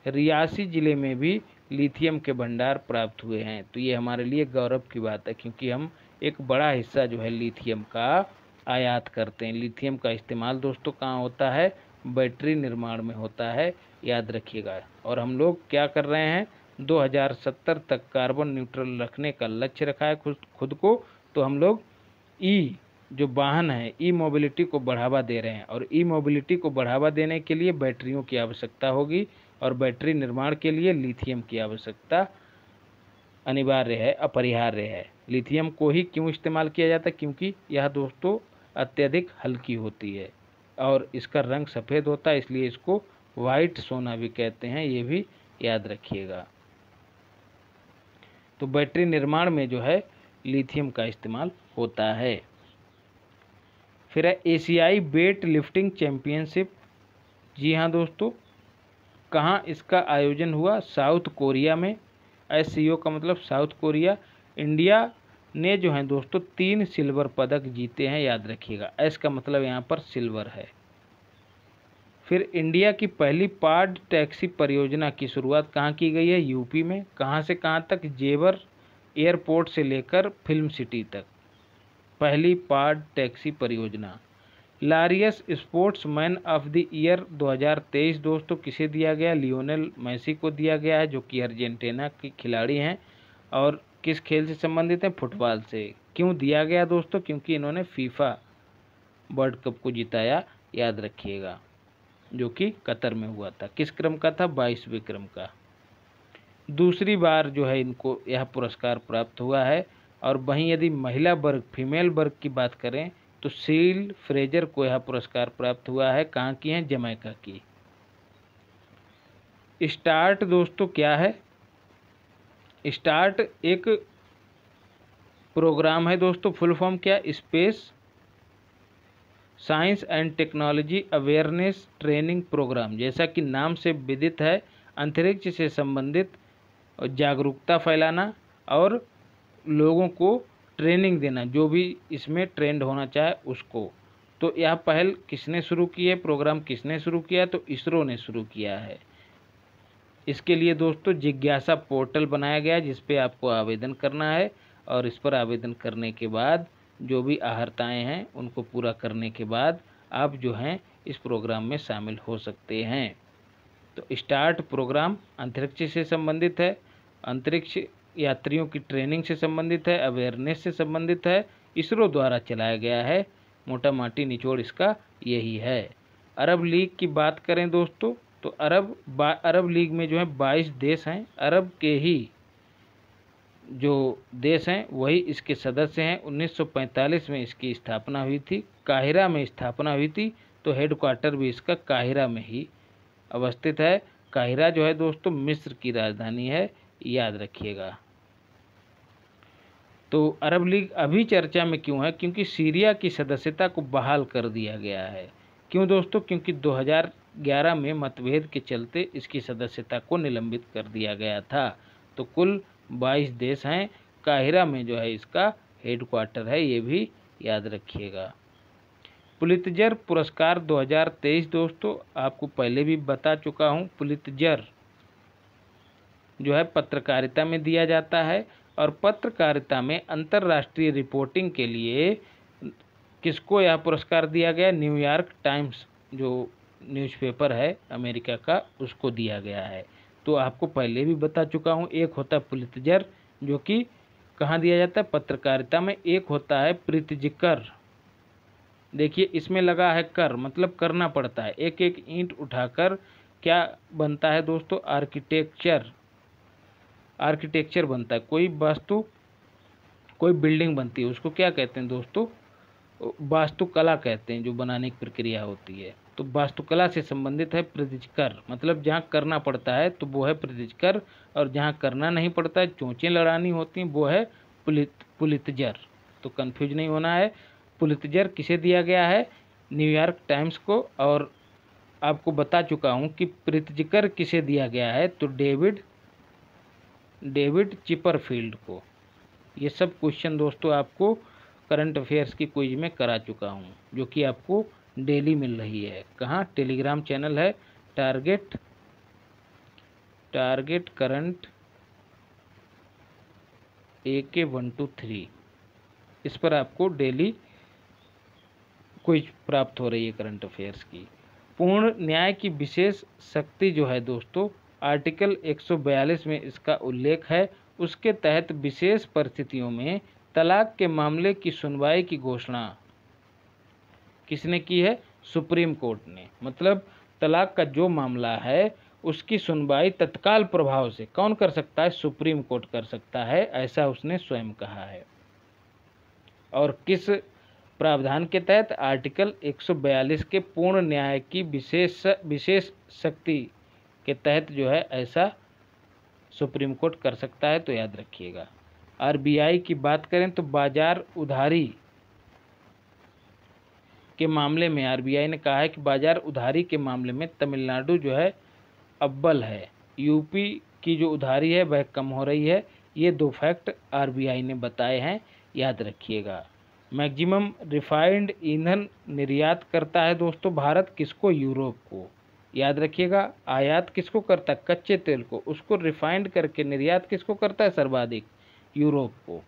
रियासी ज़िले में भी लिथियम के भंडार प्राप्त हुए हैं। तो ये हमारे लिए गौरव की बात है, क्योंकि हम एक बड़ा हिस्सा जो है लिथियम का आयात करते हैं। लिथियम का इस्तेमाल दोस्तों कहाँ होता है? बैटरी निर्माण में होता है, याद रखिएगा। और हम लोग क्या कर रहे हैं? 2070 तक कार्बन न्यूट्रल रखने का लक्ष्य रखा है खुद को। तो हम लोग जो वाहन है, ई मोबिलिटी को बढ़ावा दे रहे हैं, और ई मोबिलिटी को बढ़ावा देने के लिए बैटरियों की आवश्यकता होगी, और बैटरी निर्माण के लिए लिथियम की आवश्यकता अनिवार्य है, अपरिहार्य है। लिथियम को ही क्यों इस्तेमाल किया जाता है? क्योंकि यह दोस्तों अत्यधिक हल्की होती है और इसका रंग सफ़ेद होता है, इसलिए इसको वाइट सोना भी कहते हैं, ये भी याद रखिएगा। तो बैटरी निर्माण में जो है लिथियम का इस्तेमाल होता है। फिर है एशियाई वेट लिफ्टिंग चैंपियनशिप। जी हाँ दोस्तों, कहाँ इसका आयोजन हुआ? साउथ कोरिया में। SCO का मतलब साउथ कोरिया। इंडिया ने जो है दोस्तों 3 सिल्वर पदक जीते हैं, याद रखिएगा। एस का मतलब यहाँ पर सिल्वर है। फिर इंडिया की पहली पाड टैक्सी परियोजना की शुरुआत कहाँ की गई है? यूपी में। कहाँ से कहाँ तक? जेवर एयरपोर्ट से लेकर फिल्म सिटी तक, पहली पाड टैक्सी परियोजना। लारियस स्पोर्ट्समैन ऑफ द ईयर 2023 दोस्तों किसे दिया गया? लियोनेल मेसी को दिया गया है, जो कि अर्जेंटीना के खिलाड़ी हैं और किस खेल से संबंधित हैं? फुटबॉल से। क्यों दिया गया दोस्तों? क्योंकि इन्होंने फीफा वर्ल्ड कप को जिताया, याद रखिएगा, जो कि कतर में हुआ था। किस क्रम का था? 22वें क्रम का। दूसरी बार जो है इनको यह पुरस्कार प्राप्त हुआ है। और वहीं यदि महिला वर्ग, फीमेल वर्ग की बात करें तो सील फ्रेजर को यह पुरस्कार प्राप्त हुआ है। कहाँ की हैं? जमैका की। स्टार्ट दोस्तों क्या है? स्टार्ट एक प्रोग्राम है दोस्तों। फुल फॉर्म क्या? Space science and technology awareness training program. जैसा कि नाम से विदित है, अंतरिक्ष से संबंधित जागरूकता फैलाना और लोगों को ट्रेनिंग देना, जो भी इसमें ट्रेंड होना चाहे उसको। तो यह पहल किसने शुरू की है? प्रोग्राम किसने शुरू किया? तो इसरो ने शुरू किया है। इसके लिए दोस्तों जिज्ञासा पोर्टल बनाया गया, जिस पे आपको आवेदन करना है, और इस पर आवेदन करने के बाद जो भी अहर्ताएँ हैं उनको पूरा करने के बाद आप जो हैं इस प्रोग्राम में शामिल हो सकते हैं। तो स्टार्ट प्रोग्राम अंतरिक्ष से संबंधित है, अंतरिक्ष यात्रियों की ट्रेनिंग से संबंधित है, अवेयरनेस से संबंधित है, इसरो द्वारा चलाया गया है। मोटा माटी निचोड़ इसका यही है। अरब लीग की बात करें दोस्तों, तो अरब लीग में जो है 22 देश हैं। अरब के ही जो देश हैं वही इसके सदस्य हैं। 1945 में इसकी स्थापना हुई थी, काहिरा में स्थापना हुई थी। तो हेडक्वार्टर भी इसका काहिरा में ही अवस्थित है। काहिरा जो है दोस्तों मिस्र की राजधानी है, याद रखिएगा। तो अरब लीग अभी चर्चा में क्यों है? क्योंकि सीरिया की सदस्यता को बहाल कर दिया गया है। क्यों दोस्तों? क्योंकि 2011 में मतभेद के चलते इसकी सदस्यता को निलंबित कर दिया गया था। तो कुल 22 देश हैं। काहिरा में जो है इसका हेडक्वार्टर है, ये भी याद रखिएगा। पुलित्जर पुरस्कार 2023 दोस्तों आपको पहले भी बता चुका हूँ। पुलित्जर जो है पत्रकारिता में दिया जाता है, और पत्रकारिता में अंतर्राष्ट्रीय रिपोर्टिंग के लिए किसको यह पुरस्कार दिया गया? न्यूयॉर्क टाइम्स जो न्यूज़पेपर है अमेरिका का, उसको दिया गया है। तो आपको पहले भी बता चुका हूँ, एक होता है पुलित्जर जो कि कहाँ दिया जाता है? पत्रकारिता में। एक होता है प्रित्जकर। देखिए इसमें लगा है कर, मतलब करना पड़ता है। एक एक ईंट उठाकर क्या बनता है दोस्तों? आर्किटेक्चर बनता है। कोई वास्तु, कोई बिल्डिंग बनती है, उसको क्या कहते हैं दोस्तों? वास्तुकला कहते हैं, जो बनाने की प्रक्रिया होती है। तो वास्तुकला से संबंधित है प्रित्जकर, मतलब जहाँ करना पड़ता है तो वो है प्रित्जकर, और जहाँ करना नहीं पड़ता है, चोंचें लड़ानी होती हैं, वो है पुलित्जर। तो कंफ्यूज नहीं होना है। पुलित्जर किसे दिया गया है? न्यूयॉर्क टाइम्स को। और आपको बता चुका हूँ कि प्रित्जकर किसे दिया गया है? तो डेविड चिपरफील्ड को। ये सब क्वेश्चन दोस्तों आपको करंट अफेयर्स की क्विज में करा चुका हूँ, जो कि आपको डेली मिल रही है। कहाँ? टेलीग्राम चैनल है टारगेट टारगेट करंट AK123, इस पर आपको डेली क्विज प्राप्त हो रही है करंट अफेयर्स की। पूर्ण न्याय की विशेष शक्ति जो है दोस्तों, आर्टिकल 142 में इसका उल्लेख है। उसके तहत विशेष परिस्थितियों में तलाक के मामले की सुनवाई की घोषणा किसने की है? सुप्रीम कोर्ट ने। मतलब तलाक का जो मामला है उसकी सुनवाई तत्काल प्रभाव से कौन कर सकता है? सुप्रीम कोर्ट कर सकता है, ऐसा उसने स्वयं कहा है। और किस प्रावधान के तहत? आर्टिकल 142 के पूर्ण न्याय की विशेष शक्ति के तहत जो है ऐसा सुप्रीम कोर्ट कर सकता है, तो याद रखिएगा। RBI की बात करें तो बाजार उधारी के मामले में RBI ने कहा है कि बाजार उधारी के मामले में तमिलनाडु जो है अव्वल है, यूपी की जो उधारी है वह कम हो रही है। ये 2 फैक्ट RBI ने बताए हैं, याद रखिएगा। मैक्सिमम रिफाइंड ईंधन निर्यात करता है दोस्तों भारत, किसको? यूरोप को। याद रखिएगा, आयात किसको करता है? कच्चे तेल को। उसको रिफाइंड करके निर्यात किसको करता है सर्वाधिक? यूरोप को।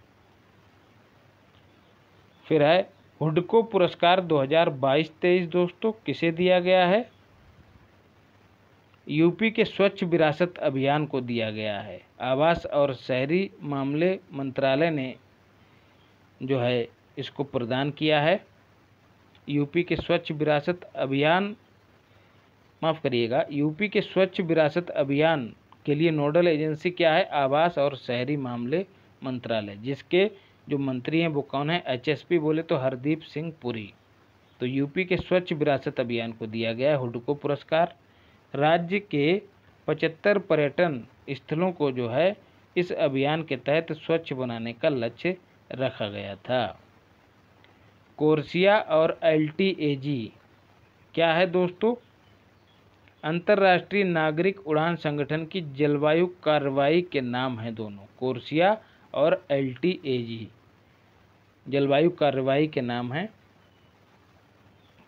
फिर है हुडको पुरस्कार 2022-23 दोस्तों किसे दिया गया है? यूपी के स्वच्छ विरासत अभियान को दिया गया है। आवास और शहरी मामले मंत्रालय ने जो है इसको प्रदान किया है। यूपी के स्वच्छ विरासत अभियान, माफ़ करिएगा, यूपी के स्वच्छ विरासत अभियान के लिए नोडल एजेंसी क्या है? आवास और शहरी मामले मंत्रालय, जिसके जो मंत्री हैं वो कौन है? HSP बोले तो हरदीप सिंह पुरी। तो यूपी के स्वच्छ विरासत अभियान को दिया गया है हुडको पुरस्कार। राज्य के 75 पर्यटन स्थलों को जो है इस अभियान के तहत स्वच्छ बनाने का लक्ष्य रखा गया था। कोर्सिया और LTAG क्या है दोस्तों? अंतर्राष्ट्रीय नागरिक उड़ान संगठन की जलवायु कार्रवाई के नाम हैं दोनों। कोर्सिया और LTAG जलवायु कार्रवाई के नाम हैं।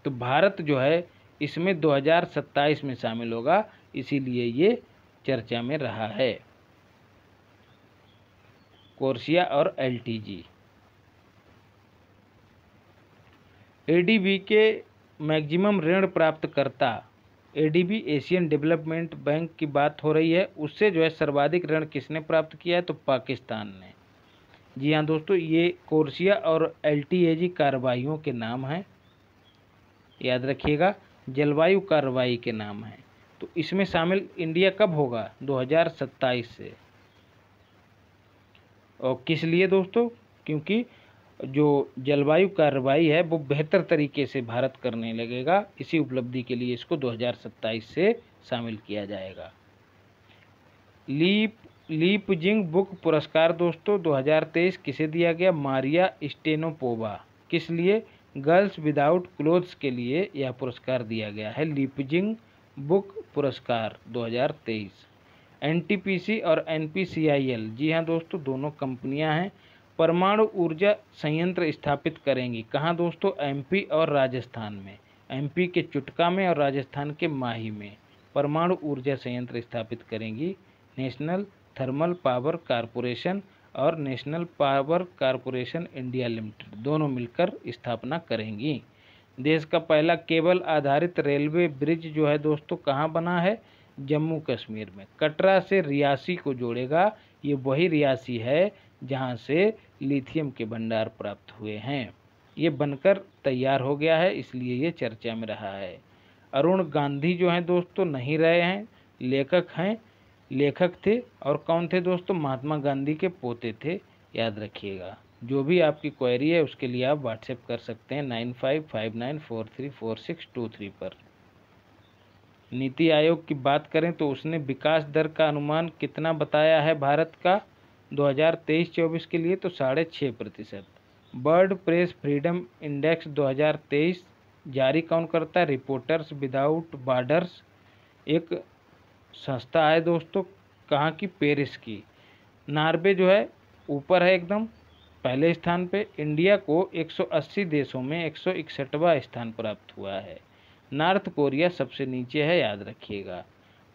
तो भारत जो है इसमें 2027 में शामिल होगा, इसीलिए ये चर्चा में रहा है। कोर्सिया और LTAG। ADB के मैक्सिमम ऋण प्राप्तकर्ता, ADB एशियन डेवलपमेंट बैंक की बात हो रही है, उससे जो है सर्वाधिक ऋण किसने प्राप्त किया है? तो पाकिस्तान ने। जी हाँ दोस्तों, ये कोर्सिया और LTAG कार्रवाइयों के नाम हैं, याद रखिएगा, जलवायु कार्रवाई के नाम हैं। तो इसमें शामिल इंडिया कब होगा? 2027 से। और किस लिए दोस्तों? क्योंकि जो जलवायु कार्रवाई है वो बेहतर तरीके से भारत करने लगेगा, इसी उपलब्धि के लिए इसको 2027 से शामिल किया जाएगा। लीपजिंग बुक पुरस्कार दोस्तों 2023 किसे दिया गया? मारिया स्टेनोपोवा। किस लिए? गर्ल्स विदाउट क्लोथ्स के लिए यह पुरस्कार दिया गया है, लीपजिंग बुक पुरस्कार 2023। NTPC और NPCIL, जी हाँ दोस्तों, दोनों कंपनियां हैं, परमाणु ऊर्जा संयंत्र स्थापित करेंगी। कहाँ दोस्तों? MP और राजस्थान में। MP के चुटका में और राजस्थान के माही में परमाणु ऊर्जा संयंत्र स्थापित करेंगी। नेशनल थर्मल पावर कॉरपोरेशन और national power corporation India limited दोनों मिलकर स्थापना करेंगी। देश का पहला केबल आधारित रेलवे ब्रिज जो है दोस्तों कहाँ बना है? जम्मू कश्मीर में। कटरा से रियासी को जोड़ेगा। ये वही रियासी है जहाँ से लिथियम के भंडार प्राप्त हुए हैं। ये बनकर तैयार हो गया है, इसलिए ये चर्चा में रहा है। अरुण गांधी जो हैं दोस्तों नहीं रहे हैं, लेखक थे। और कौन थे दोस्तों? महात्मा गांधी के पोते थे, याद रखिएगा। जो भी आपकी क्वेरी है उसके लिए आप व्हाट्सएप कर सकते हैं 9559434623 पर। नीति आयोग की बात करें तो उसने विकास दर का अनुमान कितना बताया है भारत का 2023-24 के लिए? तो 6.5%। वर्ल्ड प्रेस फ्रीडम इंडेक्स 2023 जारी कौन करता है? रिपोर्टर्स विदाउट बॉर्डर्स एक संस्था है दोस्तों, कहाँ की? पेरिस की। नॉर्वे जो है ऊपर है एकदम पहले स्थान पे। इंडिया को 180 देशों में 161वां स्थान प्राप्त हुआ है। नॉर्थ कोरिया सबसे नीचे है, याद रखिएगा।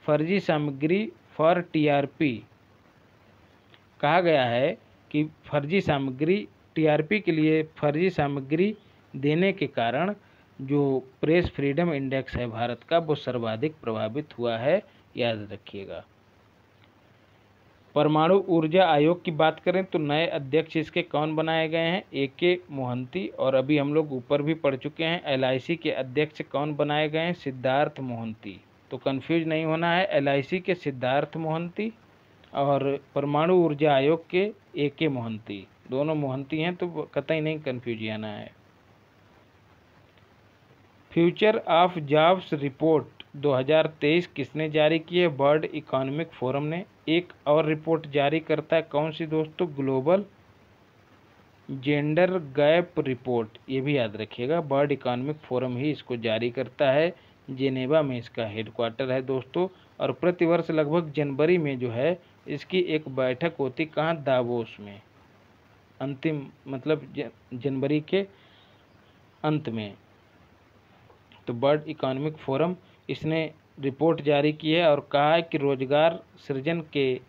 फर्जी सामग्री फॉर टीआरपी कहा गया है कि फर्जी सामग्री टीआरपी के लिए फर्जी सामग्री देने के कारण जो प्रेस फ्रीडम इंडेक्स है भारत का वो सर्वाधिक प्रभावित हुआ है, याद रखिएगा। परमाणु ऊर्जा आयोग की बात करें तो नए अध्यक्ष इसके कौन बनाए गए हैं, AK मोहंती, और अभी हम लोग ऊपर भी पढ़ चुके हैं LIC के अध्यक्ष कौन बनाए गए हैं, सिद्धार्थ मोहंती। तो कंफ्यूज नहीं होना है, LIC के सिद्धार्थ मोहंती और परमाणु ऊर्जा आयोग के AK मोहंती, दोनों मोहंती हैं, तो कतई नहीं कंफ्यूज आना है। फ्यूचर ऑफ जॉब्स रिपोर्ट 2023 किसने जारी की है, वर्ल्ड इकोनॉमिक फोरम ने। एक और रिपोर्ट जारी करता है, कौन सी दोस्तों, ग्लोबल जेंडर गैप रिपोर्ट, ये भी याद रखिएगा, वर्ल्ड इकोनॉमिक फोरम ही इसको जारी करता है, जेनेवा में इसका हेडक्वार्टर है दोस्तों। और प्रतिवर्ष लगभग जनवरी में जो है इसकी एक बैठक होती, कहाँ, दावोस में, अंतिम मतलब जनवरी के अंत में। तो वर्ल्ड इकोनॉमिक फोरम इसने रिपोर्ट जारी की है और कहा है कि रोजगार सृजन के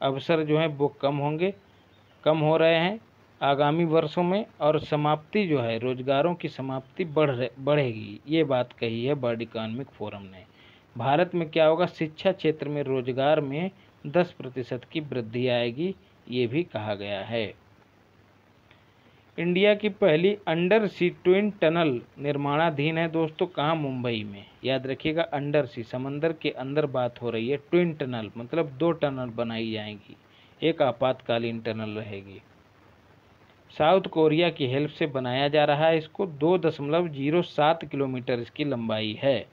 अवसर जो हैं वो कम हो रहे हैं आगामी वर्षों में, और समाप्ति जो है रोजगारों की समाप्ति बढ़ेगी, ये बात कही है वर्ल्ड इकोनॉमिक फोरम ने। भारत में क्या होगा, शिक्षा क्षेत्र में रोजगार में 10% की वृद्धि आएगी, ये भी कहा गया है। इंडिया की पहली अंडर सी ट्विन टनल निर्माणाधीन है दोस्तों, कहाँ, मुंबई में, याद रखिएगा। अंडर सी, समंदर के अंदर बात हो रही है, ट्विन टनल मतलब 2 टनल बनाई जाएंगी, एक आपातकालीन टनल रहेगी। साउथ कोरिया की हेल्प से बनाया जा रहा है इसको, 2.07 किलोमीटर इसकी लंबाई है।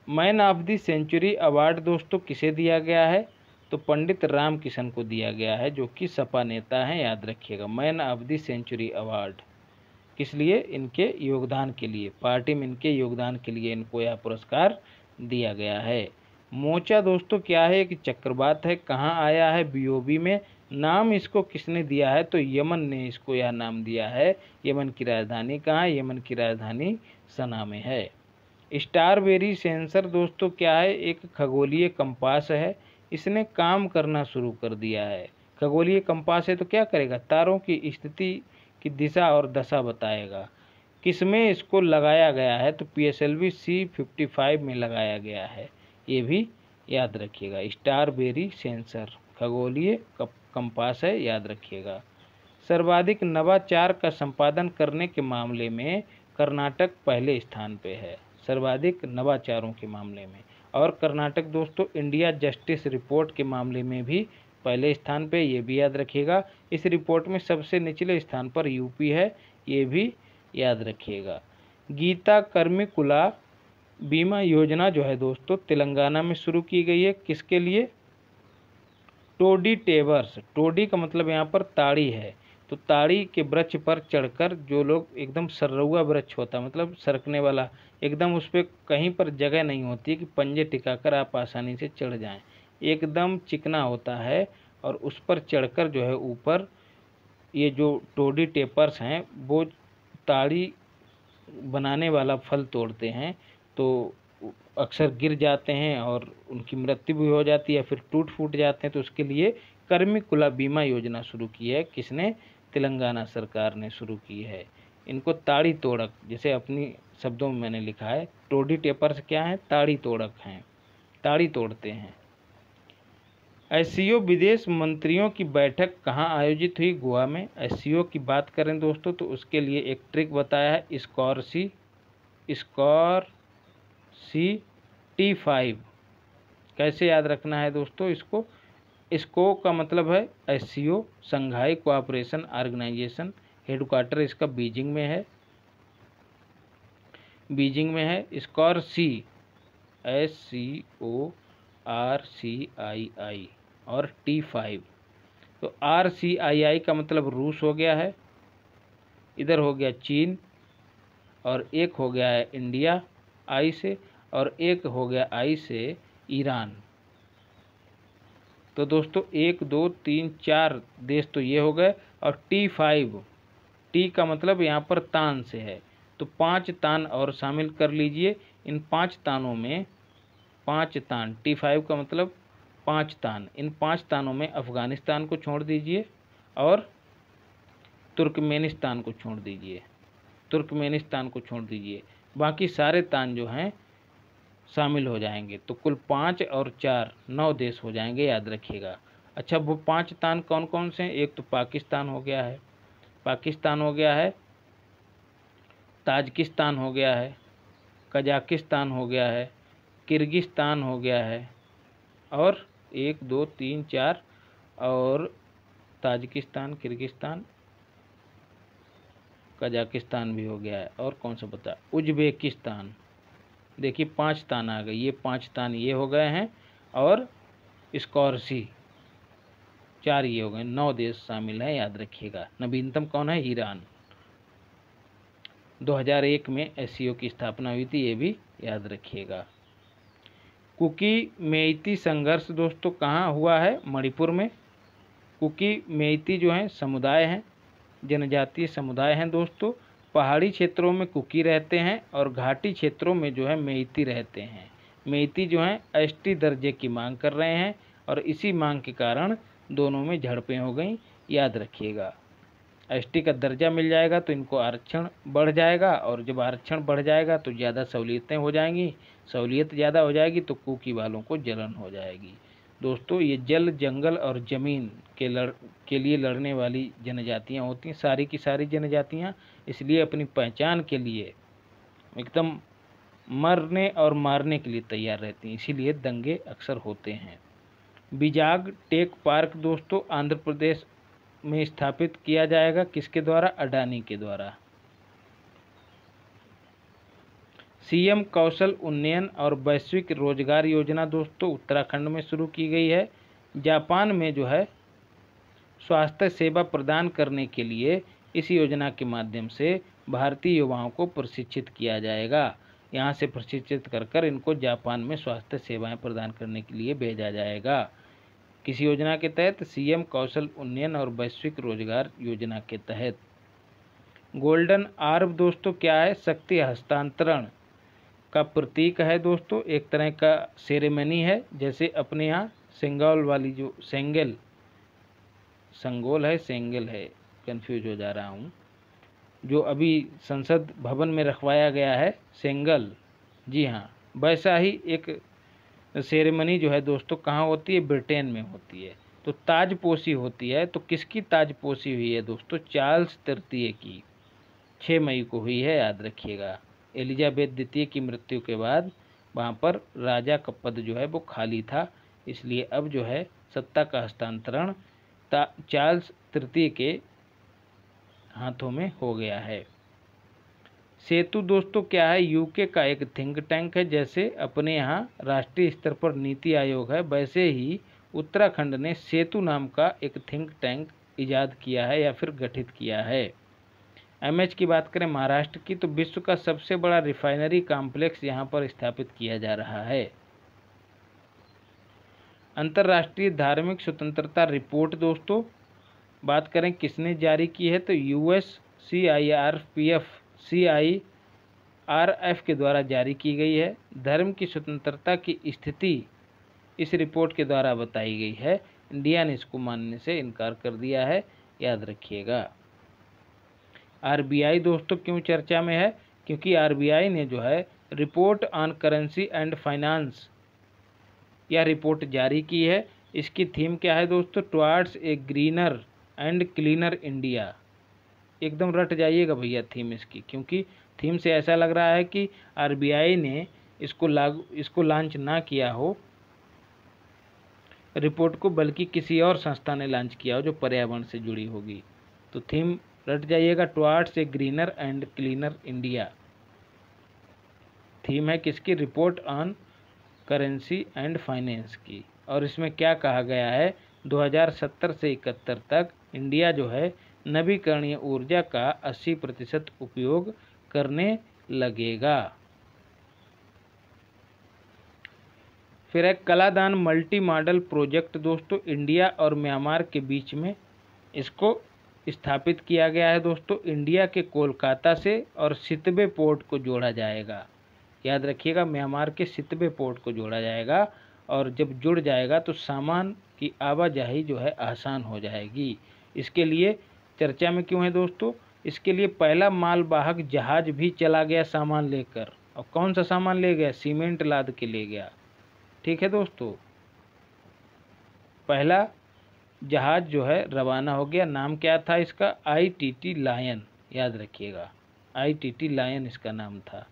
Man of the century award दोस्तों किसे दिया गया है, तो पंडित राम किशन को दिया गया है, जो कि सपा नेता हैं, याद रखिएगा। Man of the century award किस लिए, इनके योगदान के लिए, पार्टी में इनके योगदान के लिए इनको यह पुरस्कार दिया गया है। मोचा दोस्तों क्या है, एक चक्रवात है, कहाँ आया है, BOB में। नाम इसको किसने दिया है, तो यमन ने इसको यह नाम दिया है। यमन की राजधानी कहाँ है, यमन की राजधानी सना में है। स्टारबेरी सेंसर दोस्तों क्या है, एक खगोलीय कंपास है, इसने काम करना शुरू कर दिया है। खगोलीय कंपास है तो क्या करेगा, तारों की स्थिति की दिशा और दशा बताएगा। किसमें इसको लगाया गया है, तो PSLV C55 में लगाया गया है, ये भी याद रखिएगा। स्टारबेरी सेंसर खगोलीय कंपास है, याद रखिएगा। सर्वाधिक नवाचार का संपादन करने के मामले में कर्नाटक पहले स्थान पे है, सर्वाधिक नवाचारों के मामले में। और कर्नाटक दोस्तों इंडिया जस्टिस रिपोर्ट के मामले में भी पहले स्थान पे, ये भी याद रखिएगा। इस रिपोर्ट में सबसे निचले स्थान पर UP है, ये भी याद रखिएगा। गीता कर्मिकुला बीमा योजना जो है दोस्तों तेलंगाना में शुरू की गई है, किसके लिए, टोडी टेवर्स, टोडी का मतलब यहाँ पर ताड़ी है, तो ताड़ी के वृक्ष पर चढ़कर जो लोग, एकदम सर्रौआ वृक्ष होता है मतलब सरकने वाला, एकदम उस पर कहीं पर जगह नहीं होती है कि पंजे टिकाकर आप आसानी से चढ़ जाएं, एकदम चिकना होता है, और उस पर चढ़कर जो है ऊपर ये जो टोडी टेपर्स हैं वो ताड़ी बनाने वाला फल तोड़ते हैं, तो अक्सर गिर जाते हैं और उनकी मृत्यु भी हो जाती है, फिर टूट फूट जाते हैं। तो उसके लिए कर्मिकुला बीमा योजना शुरू की है, किसने, तेलंगाना सरकार ने शुरू की है। इनको ताड़ी तोड़क, जैसे अपनी शब्दों में मैंने लिखा है, टोडी टेपर्स क्या हैं, ताड़ी तोड़क हैं, ताड़ी तोड़ते हैं। SCO विदेश मंत्रियों की बैठक कहाँ आयोजित हुई, गोवा में। SCO की बात करें दोस्तों तो उसके लिए एक ट्रिक बताया है, स्कॉर T5, कैसे याद रखना है दोस्तों इसको। इसको का मतलब है SCO, संघाई कोऑपरेशन ऑर्गेनाइजेशन, हेडक्वार्टर इसका बीजिंग में है, स्कॉर C SCORCII और T5, तो RCII का मतलब रूस हो गया है, इधर हो गया चीन, और एक हो गया है इंडिया I से, और एक हो गया I से ईरान। तो दोस्तों 1 2 3 4 देश तो ये हो गए, और T5, T का मतलब यहाँ पर तान से है, तो 5 तान और शामिल कर लीजिए। इन 5 तानों में 5 तान, T5 का मतलब 5 तान, इन 5 तानों में अफ़गानिस्तान को छोड़ दीजिए और तुर्कमेनिस्तान को छोड़ दीजिए, तुर्कमेनिस्तान को छोड़ दीजिए, बाकी सारे तान जो हैं शामिल हो जाएंगे। तो कुल 5 और 4 9 देश हो जाएंगे, याद रखिएगा। अच्छा, वो 5 तान कौन कौन से हैं? एक तो पाकिस्तान हो गया है, पाकिस्तान हो गया है, ताजिकिस्तान हो गया है, कजाकिस्तान हो गया है, किर्गिस्तान हो गया है, और 1 2 3 4 और ताजिकिस्तान, किर्गिस्तान, कजाकिस्तान भी हो गया है, और कौन सा बता, उज्बेकिस्तान। देखिए 5 तान आ गए, ये 5 तान ये हो गए हैं, और स्कॉर्सी 4 ये हो गए, 9 देश शामिल हैं, याद रखिएगा। नवीनतम कौन है? ईरान। 2001 में एससीओ की स्थापना हुई थी, ये भी याद रखिएगा। कुकी मेइती संघर्ष दोस्तों कहाँ हुआ है? मणिपुर में। कुकी मेइती जो हैं समुदाय हैं, जनजातीय समुदाय हैं दोस्तों। पहाड़ी क्षेत्रों में कुकी रहते हैं और घाटी क्षेत्रों में जो है मेइती रहते हैं। मेइती जो हैं एसटी दर्जे की मांग कर रहे हैं और इसी मांग के कारण दोनों में झड़पें हो गई, याद रखिएगा। एसटी का दर्जा मिल जाएगा तो इनको आरक्षण बढ़ जाएगा, और जब आरक्षण बढ़ जाएगा तो ज़्यादा सहूलियतें हो जाएंगी, सहूलियत ज़्यादा हो जाएगी तो कुकी वालों को जलन हो जाएगी। दोस्तों, ये जल, जंगल और ज़मीन के लिए लड़ने वाली जनजातियाँ होती हैं, सारी की सारी जनजातियाँ, इसलिए अपनी पहचान के लिए एकदम मरने और मारने के लिए तैयार रहती हैं, इसीलिए दंगे अक्सर होते हैं। विजाग टेक पार्क दोस्तों आंध्र प्रदेश में स्थापित किया जाएगा, किसके द्वारा? अडानी के द्वारा। सीएम कौशल उन्नयन और वैश्विक रोजगार योजना दोस्तों उत्तराखंड में शुरू की गई है। जापान में जो है स्वास्थ्य सेवा प्रदान करने के लिए इस योजना के माध्यम से भारतीय युवाओं को प्रशिक्षित किया जाएगा। यहाँ से प्रशिक्षित कर इनको जापान में स्वास्थ्य सेवाएं प्रदान करने के लिए भेजा जाएगा। किस योजना के तहत? सीएम कौशल उन्नयन और वैश्विक रोजगार योजना के तहत। गोल्डन आर्ब दोस्तों क्या है? शक्ति हस्तांतरण का प्रतीक है दोस्तों, एक तरह का सेरेमनी है, जैसे अपने यहाँ सेंगोल वाली जो संगोल है, सेंगल है, कंफ्यूज हो जा रहा हूँ, जो अभी संसद भवन में रखवाया गया है सेंगल, जी हाँ, वैसा ही एक सेरेमनी जो है दोस्तों कहाँ होती है? ब्रिटेन में होती है। तो ताजपोशी होती है, तो किसकी ताजपोशी हुई है दोस्तों? चार्ल्स तृतीय की, 6 मई को हुई है, याद रखिएगा। एलिजाबेथ द्वितीय की मृत्यु के बाद वहाँ पर राजा का पद जो है वो खाली था, इसलिए अब जो है सत्ता का हस्तांतरण चार्ल्स तृतीय के हाथों में हो गया है। सेतु दोस्तों क्या है? यूके का एक थिंक टैंक है, जैसे अपने यहाँ राष्ट्रीय स्तर पर नीति आयोग है, वैसे ही उत्तराखंड ने सेतु नाम का एक थिंक टैंक इजाद किया है या फिर गठित किया है। एमएच की बात करें महाराष्ट्र की, तो विश्व का सबसे बड़ा रिफाइनरी कॉम्प्लेक्स यहाँ पर स्थापित किया जा रहा है। अंतर्राष्ट्रीय धार्मिक स्वतंत्रता रिपोर्ट दोस्तों बात करें किसने जारी की है? तो यूएस CIRF के द्वारा जारी की गई है। धर्म की स्वतंत्रता की स्थिति इस रिपोर्ट के द्वारा बताई गई है। इंडिया ने इसको मानने से इनकार कर दिया है, याद रखिएगा। आरबीआई दोस्तों क्यों चर्चा में है? क्योंकि आरबीआई ने जो है report on currency and finance यह रिपोर्ट जारी की है। इसकी थीम क्या है दोस्तों? Towards a greener and cleaner India. एकदम रट जाइएगा भैया थीम इसकी, क्योंकि थीम से ऐसा लग रहा है कि आरबीआई ने इसको लॉन्च ना किया हो रिपोर्ट को, बल्कि किसी और संस्था ने लॉन्च किया हो जो पर्यावरण से जुड़ी होगी। तो थीम रट जाइएगा, towards a greener and cleaner India. Theme है किसकी? Report on currency and finance की। और इसमें क्या कहा गया है? 2070 से 71 तक इंडिया जो है नवीकरणीय ऊर्जा का 80% उपयोग करने लगेगा। फिर है कलादान मल्टी मॉडल प्रोजेक्ट दोस्तों इंडिया और म्यांमार के बीच में इसको स्थापित किया गया है दोस्तों। इंडिया के कोलकाता से और सितबे पोर्ट को जोड़ा जाएगा। याद रखिएगा, म्यांमार के सितबे पोर्ट को जोड़ा जाएगा और जब जुड़ जाएगा तो सामान की आवाजाही जो है आसान हो जाएगी। इसके लिए चर्चा में क्यों है दोस्तों? इसके लिए पहला मालवाहक जहाज भी चला गया सामान लेकर। और कौन सा सामान ले गया? सीमेंट लाद के ले गया। ठीक है दोस्तों, पहला जहाज जो है रवाना हो गया। नाम क्या था इसका? ITT लायन, याद रखिएगा, ITT लायन इसका नाम था।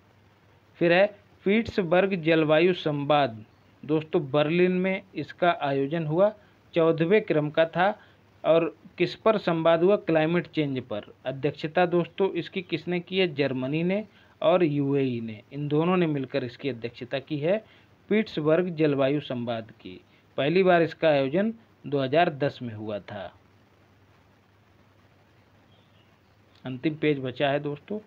फिर है पीट्सबर्ग जलवायु संवाद। दोस्तों बर्लिन में इसका आयोजन हुआ, 14वें क्रम का था। और किस पर संवाद हुआ? क्लाइमेट चेंज पर। अध्यक्षता दोस्तों इसकी किसने की है? जर्मनी ने और UAE ने, इन दोनों ने मिलकर इसकी अध्यक्षता की है पीट्सबर्ग जलवायु संवाद की। पहली बार इसका आयोजन 2010 में हुआ था। अंतिम पेज बचा है दोस्तों,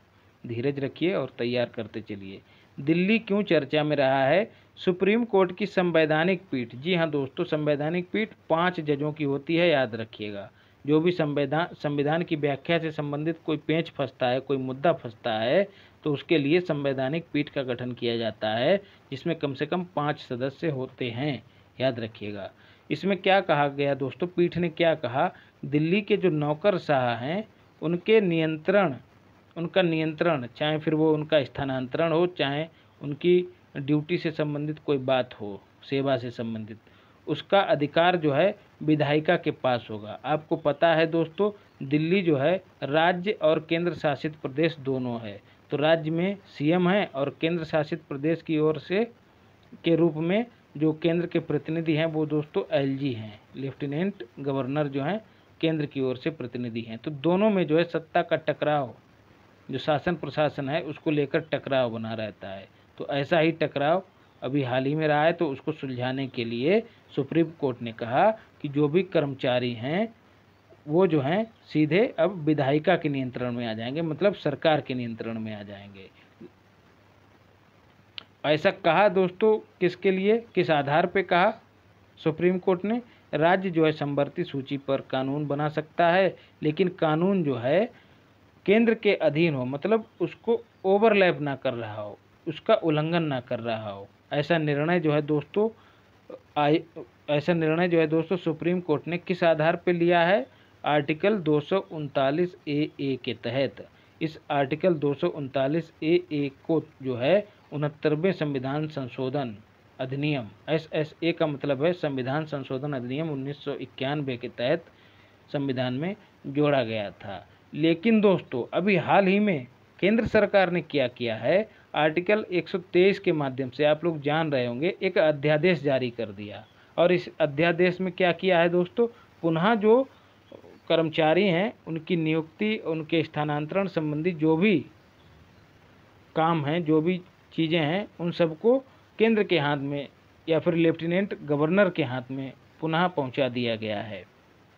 धीरज रखिए और तैयार करते चलिए। दिल्ली क्यों चर्चा में रहा है? सुप्रीम कोर्ट की संवैधानिक पीठ। जी हाँ दोस्तों, संवैधानिक पीठ 5 जजों की होती है, याद रखिएगा। जो भी संविधान की व्याख्या से संबंधित कोई पेंच फंसता है, कोई मुद्दा फंसता है, तो उसके लिए संवैधानिक पीठ का गठन किया जाता है, जिसमें कम से कम 5 सदस्य होते हैं, याद रखिएगा। इसमें क्या कहा गया दोस्तों? पीठ ने क्या कहा? दिल्ली के जो नौकरशाह हैं उनका नियंत्रण, चाहे फिर वो उनका स्थानांतरण हो, चाहे उनकी ड्यूटी से संबंधित कोई बात हो, सेवा से संबंधित, उसका अधिकार जो है विधायिका के पास होगा। आपको पता है दोस्तों, दिल्ली जो है राज्य और केंद्र शासित प्रदेश दोनों है। तो राज्य में CM है और केंद्र शासित प्रदेश की ओर से के रूप में जो केंद्र के प्रतिनिधि हैं वो दोस्तों LG हैं, लेफ्टिनेंट गवर्नर जो हैं केंद्र की ओर से प्रतिनिधि हैं। तो दोनों में जो है सत्ता का टकराव, जो शासन प्रशासन है उसको लेकर टकराव बना रहता है। तो ऐसा ही टकराव अभी हाल ही में रहा है। तो उसको सुलझाने के लिए सुप्रीम कोर्ट ने कहा कि जो भी कर्मचारी हैं वो जो हैं सीधे अब विधायिका के नियंत्रण में आ जाएंगे, मतलब सरकार के नियंत्रण में आ जाएंगे। ऐसा कहा दोस्तों किसके लिए, किस आधार पे कहा सुप्रीम कोर्ट ने? राज्य जो है समवर्ती सूची पर कानून बना सकता है, लेकिन कानून जो है केंद्र के अधीन हो, मतलब उसको ओवरलैप ना कर रहा हो, उसका उल्लंघन ना कर रहा हो। ऐसा निर्णय जो है दोस्तों सुप्रीम कोर्ट ने किस आधार पर लिया है? आर्टिकल 239AA के तहत। इस आर्टिकल 239AA को जो है 69वें संविधान संशोधन अधिनियम, SSA का मतलब है संविधान संशोधन अधिनियम 1991 के तहत संविधान में जोड़ा गया था। लेकिन दोस्तों अभी हाल ही में केंद्र सरकार ने क्या किया है? आर्टिकल 123 के माध्यम से, आप लोग जान रहे होंगे, एक अध्यादेश जारी कर दिया। और इस अध्यादेश में क्या किया है दोस्तों? पुनः जो कर्मचारी हैं उनकी नियुक्ति, उनके स्थानांतरण संबंधी जो भी काम हैं, जो भी चीज़ें हैं, उन सबको केंद्र के हाथ में या फिर लेफ्टिनेंट गवर्नर के हाथ में पुनः पहुंचा दिया गया है।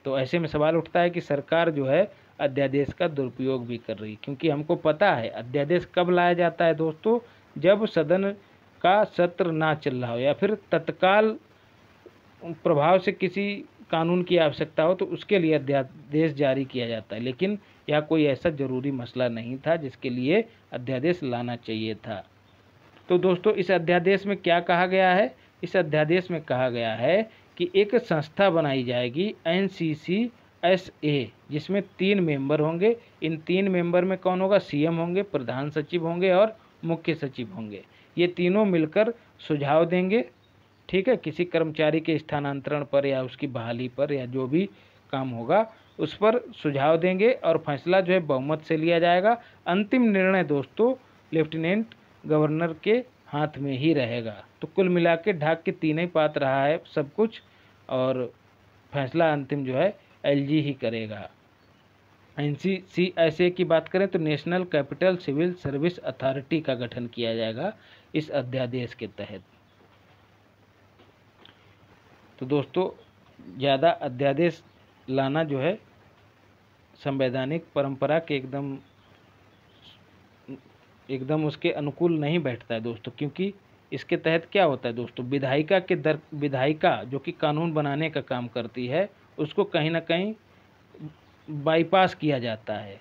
तो ऐसे में सवाल उठता है कि सरकार जो है अध्यादेश का दुरुपयोग भी कर रही है, क्योंकि हमको पता है अध्यादेश कब लाया जाता है दोस्तों? जब सदन का सत्र ना चल रहा हो या फिर तत्काल प्रभाव से किसी कानून की आवश्यकता हो, तो उसके लिए अध्यादेश जारी किया जाता है। लेकिन यह कोई ऐसा ज़रूरी मसला नहीं था जिसके लिए अध्यादेश लाना चाहिए था। तो दोस्तों इस अध्यादेश में क्या कहा गया है? इस अध्यादेश में कहा गया है कि एक संस्था बनाई जाएगी NCCSA, जिसमें 3 मेंबर होंगे। इन 3 मेंबर में कौन होगा? CM होंगे, प्रधान सचिव होंगे और मुख्य सचिव होंगे। ये तीनों मिलकर सुझाव देंगे, ठीक है, किसी कर्मचारी के स्थानांतरण पर या उसकी बहाली पर या जो भी काम होगा उस पर सुझाव देंगे और फैसला जो है बहुमत से लिया जाएगा। अंतिम निर्णय दोस्तों लेफ्टिनेंट गवर्नर के हाथ में ही रहेगा। तो कुल मिला के ढाक के 3 ही पात रहा है सब कुछ, और फैसला अंतिम जो है LG ही करेगा। NCCSA की बात करें तो national capital civil service authority का गठन किया जाएगा इस अध्यादेश के तहत। तो दोस्तों ज़्यादा अध्यादेश लाना जो है संवैधानिक परंपरा के एकदम उसके अनुकूल नहीं बैठता है दोस्तों, क्योंकि इसके तहत क्या होता है दोस्तों? विधायिका जो कि कानून बनाने का काम करती है, उसको कहीं ना कहीं बाईपास किया जाता है।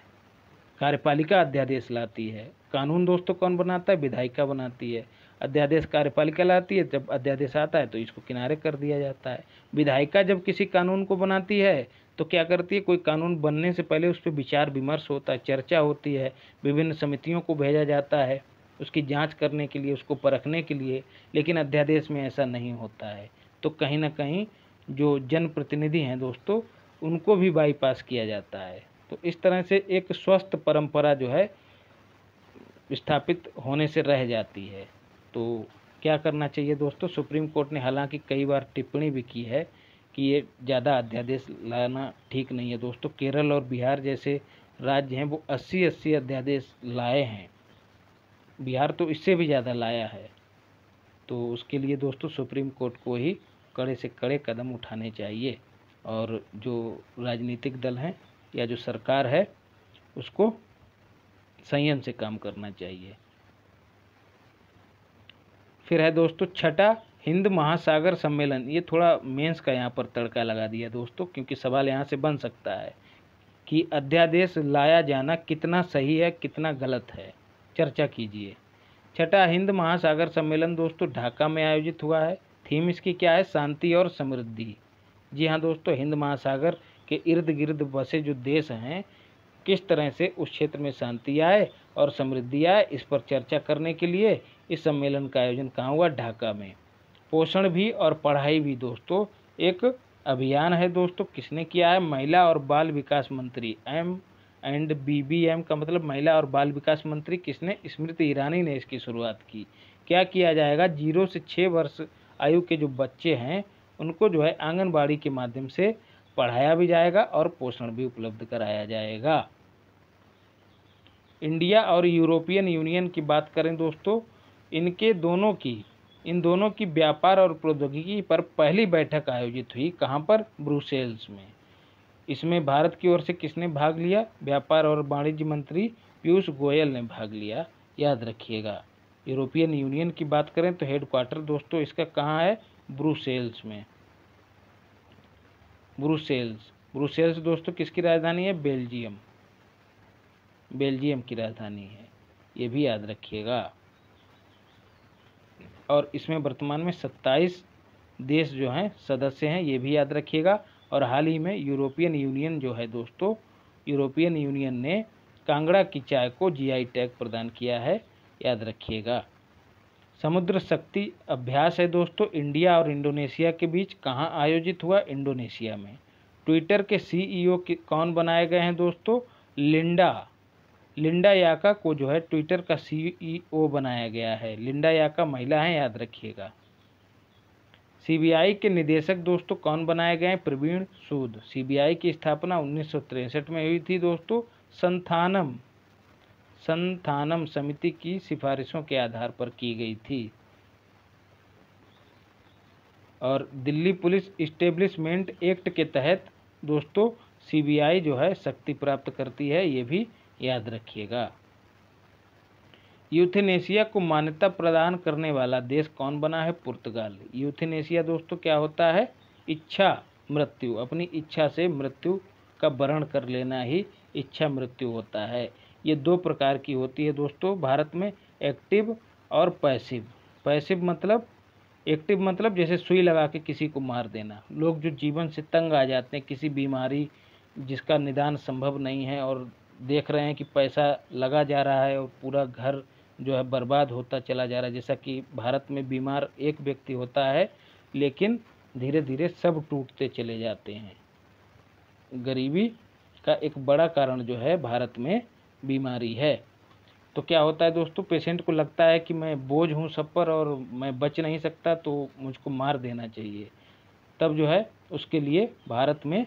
कार्यपालिका अध्यादेश लाती है। कानून दोस्तों कौन बनाता है? विधायिका बनाती है। अध्यादेश कार्यपालिका लाती है, जब अध्यादेश आता है तो इसको किनारे कर दिया जाता है। विधायिका जब किसी कानून को बनाती है तो क्या करती है, कोई कानून बनने से पहले उस पर विचार विमर्श होता है, चर्चा होती है, विभिन्न समितियों को भेजा जाता है उसकी जांच करने के लिए, उसको परखने के लिए। लेकिन अध्यादेश में ऐसा नहीं होता है, तो कहीं ना कहीं जो जनप्रतिनिधि हैं दोस्तों, उनको भी बाईपास किया जाता है। तो इस तरह से एक स्वस्थ परंपरा जो है स्थापित होने से रह जाती है। तो क्या करना चाहिए दोस्तों? सुप्रीम कोर्ट ने हालांकि कई बार टिप्पणी भी की है कि ये ज़्यादा अध्यादेश लाना ठीक नहीं है दोस्तों। केरल और बिहार जैसे राज्य हैं वो 80-80 अध्यादेश लाए हैं, बिहार तो इससे भी ज़्यादा लाया है। तो उसके लिए दोस्तों सुप्रीम कोर्ट को ही कड़े से कड़े कदम उठाने चाहिए, और जो राजनीतिक दल हैं या जो सरकार है उसको संयम से काम करना चाहिए। फिर है दोस्तों छठा हिंद महासागर सम्मेलन। ये थोड़ा मेंस का यहाँ पर तड़का लगा दिया दोस्तों, क्योंकि सवाल यहाँ से बन सकता है कि अध्यादेश लाया जाना कितना सही है, कितना गलत है। चर्चा कीजिए। छठा हिंद महासागर सम्मेलन दोस्तों ढाका में आयोजित हुआ है। थीम इसकी क्या है? शांति और समृद्धि। जी हाँ दोस्तों, हिंद महासागर के इर्द गिर्द बसे जो देश हैं, किस तरह से उस क्षेत्र में शांति आए और समृद्धि आए, इस पर चर्चा करने के लिए इस सम्मेलन का आयोजन कहाँ हुआ? ढाका में। पोषण भी और पढ़ाई भी दोस्तों एक अभियान है दोस्तों। किसने किया है? महिला और बाल विकास मंत्री, MNBBM का मतलब महिला और बाल विकास मंत्री किसने? स्मृति ईरानी ने इसकी शुरुआत की। क्या किया जाएगा? 0 से 6 वर्ष आयु के जो बच्चे हैं उनको जो है आंगनबाड़ी के माध्यम से पढ़ाया भी जाएगा और पोषण भी उपलब्ध कराया जाएगा। इंडिया और यूरोपियन यूनियन की बात करें दोस्तों, इन दोनों की व्यापार और प्रौद्योगिकी पर पहली बैठक आयोजित हुई। कहाँ पर? ब्रुसेल्स में। इसमें भारत की ओर से किसने भाग लिया? व्यापार और वाणिज्य मंत्री पीयूष गोयल ने भाग लिया, याद रखिएगा। यूरोपियन यूनियन की बात करें तो हेडक्वार्टर दोस्तों इसका कहाँ है? ब्रुसेल्स में। ब्रुसेल्स दोस्तों किसकी राजधानी है? बेल्जियम की राजधानी है, ये भी याद रखिएगा। और इसमें वर्तमान में 27 देश जो हैं सदस्य हैं, ये भी याद रखिएगा। और हाल ही में यूरोपियन यूनियन जो है दोस्तों, यूरोपियन यूनियन ने कांगड़ा की चाय को GI टैग प्रदान किया है, याद रखिएगा। समुद्र शक्ति अभ्यास है दोस्तों इंडिया और इंडोनेशिया के बीच। कहाँ आयोजित हुआ? इंडोनेशिया में। ट्विटर के CEO कौन बनाए गए हैं दोस्तों? लिंडा याका को जो है ट्विटर का CEO बनाया गया है। लिंडा याका महिला हैं, याद रखिएगा। CBI के निदेशक दोस्तों कौन बनाए गए हैं? प्रवीण सूद। CBI की स्थापना 1963 में हुई थी दोस्तों, संथानम समिति की सिफारिशों के आधार पर की गई थी। और दिल्ली पुलिस इस्टेब्लिशमेंट एक्ट के तहत दोस्तों CBI जो है शक्ति प्राप्त करती है, ये भी याद रखिएगा। यूथेनेशिया को मान्यता प्रदान करने वाला देश कौन बना है? पुर्तगाल। यूथेनेशिया दोस्तों क्या होता है? इच्छा मृत्यु, अपनी इच्छा से मृत्यु का वरण कर लेना ही इच्छा मृत्यु होता है। ये 2 प्रकार की होती है दोस्तों भारत में, एक्टिव और पैसिव। एक्टिव मतलब जैसे सुई लगा के किसी को मार देना। लोग जो जीवन से तंग आ जाते हैं, किसी बीमारी जिसका निदान संभव नहीं है और देख रहे हैं कि पैसा लगा जा रहा है और पूरा घर जो है बर्बाद होता चला जा रहा है। जैसा कि भारत में बीमार एक व्यक्ति होता है लेकिन धीरे धीरे सब टूटते चले जाते हैं। गरीबी का एक बड़ा कारण जो है भारत में बीमारी है। तो क्या होता है दोस्तों, पेशेंट को लगता है कि मैं बोझ हूँ सब पर और मैं बच नहीं सकता, तो मुझको मार देना चाहिए। तब जो है उसके लिए भारत में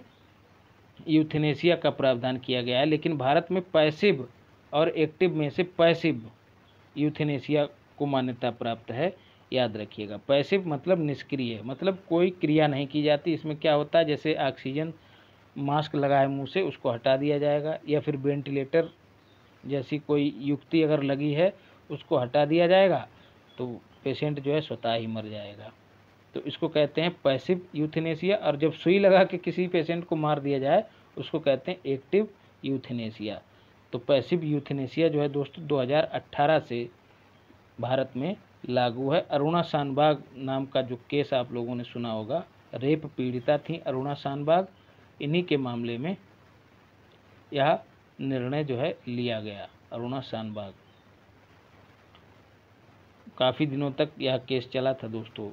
यूथेनेशिया का प्रावधान किया गया है। लेकिन भारत में पैसिव और एक्टिव में से पैसिव यूथेनेशिया को मान्यता प्राप्त है, याद रखिएगा। पैसिव मतलब निष्क्रिय, मतलब कोई क्रिया नहीं की जाती। इसमें क्या होता है, जैसे ऑक्सीजन मास्क लगाए मुंह से उसको हटा दिया जाएगा, या फिर वेंटिलेटर जैसी कोई युक्ति अगर लगी है उसको हटा दिया जाएगा, तो पेशेंट जो है स्वतः ही मर जाएगा। तो इसको कहते हैं पैसिव यूथेनेशिया। और जब सुई लगा के किसी पेशेंट को मार दिया जाए उसको कहते हैं एक्टिव यूथेनेशिया। तो पैसिव यूथनेसिया जो है दोस्तों 2018 से भारत में लागू है। अरुणा शानबाग नाम का जो केस आप लोगों ने सुना होगा, रेप पीड़िता थी अरुणा शानबाग, इन्हीं के मामले में यह निर्णय जो है लिया गया। अरुणा शानबाग, काफ़ी दिनों तक यह केस चला था दोस्तों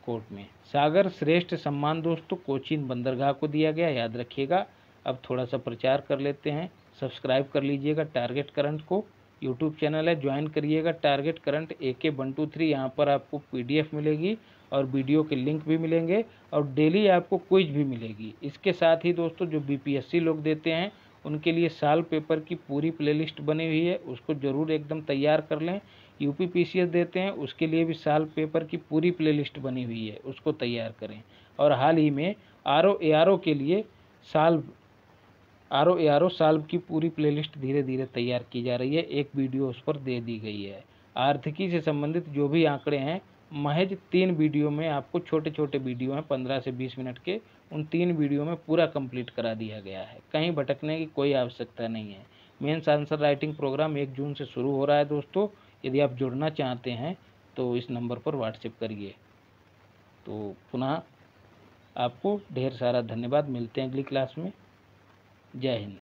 कोर्ट में। सागर श्रेष्ठ सम्मान दोस्तों कोचीन बंदरगाह को दिया गया, याद रखिएगा। अब थोड़ा सा प्रचार कर लेते हैं। सब्सक्राइब कर लीजिएगा टारगेट करंट को, यूट्यूब चैनल है, ज्वाइन करिएगा टारगेट करंट AK123। यहाँ पर आपको PDF मिलेगी और वीडियो के लिंक भी मिलेंगे और डेली आपको क्विज भी मिलेगी। इसके साथ ही दोस्तों जो BPSC लोग देते हैं उनके लिए साल पेपर की पूरी प्लेलिस्ट बनी हुई है, उसको ज़रूर एकदम तैयार कर लें। UP PCS देते हैं उसके लिए भी साल पेपर की पूरी प्लेलिस्ट बनी हुई है, उसको तैयार करें। और हाल ही में RO ARO के लिए RO ARO साल की पूरी प्लेलिस्ट धीरे धीरे तैयार की जा रही है, एक वीडियो उस पर दे दी गई है। आर्थिकी से संबंधित जो भी आंकड़े हैं महज 3 वीडियो में, आपको छोटे छोटे वीडियो हैं 15 से 20 मिनट के, उन 3 वीडियो में पूरा कंप्लीट करा दिया गया है। कहीं भटकने की कोई आवश्यकता नहीं है। मेंस आंसर राइटिंग प्रोग्राम 1 जून से शुरू हो रहा है दोस्तों। यदि आप जुड़ना चाहते हैं तो इस नंबर पर व्हाट्सएप करिए। तो पुनः आपको ढेर सारा धन्यवाद, मिलते हैं अगली क्लास में। जय हिंद।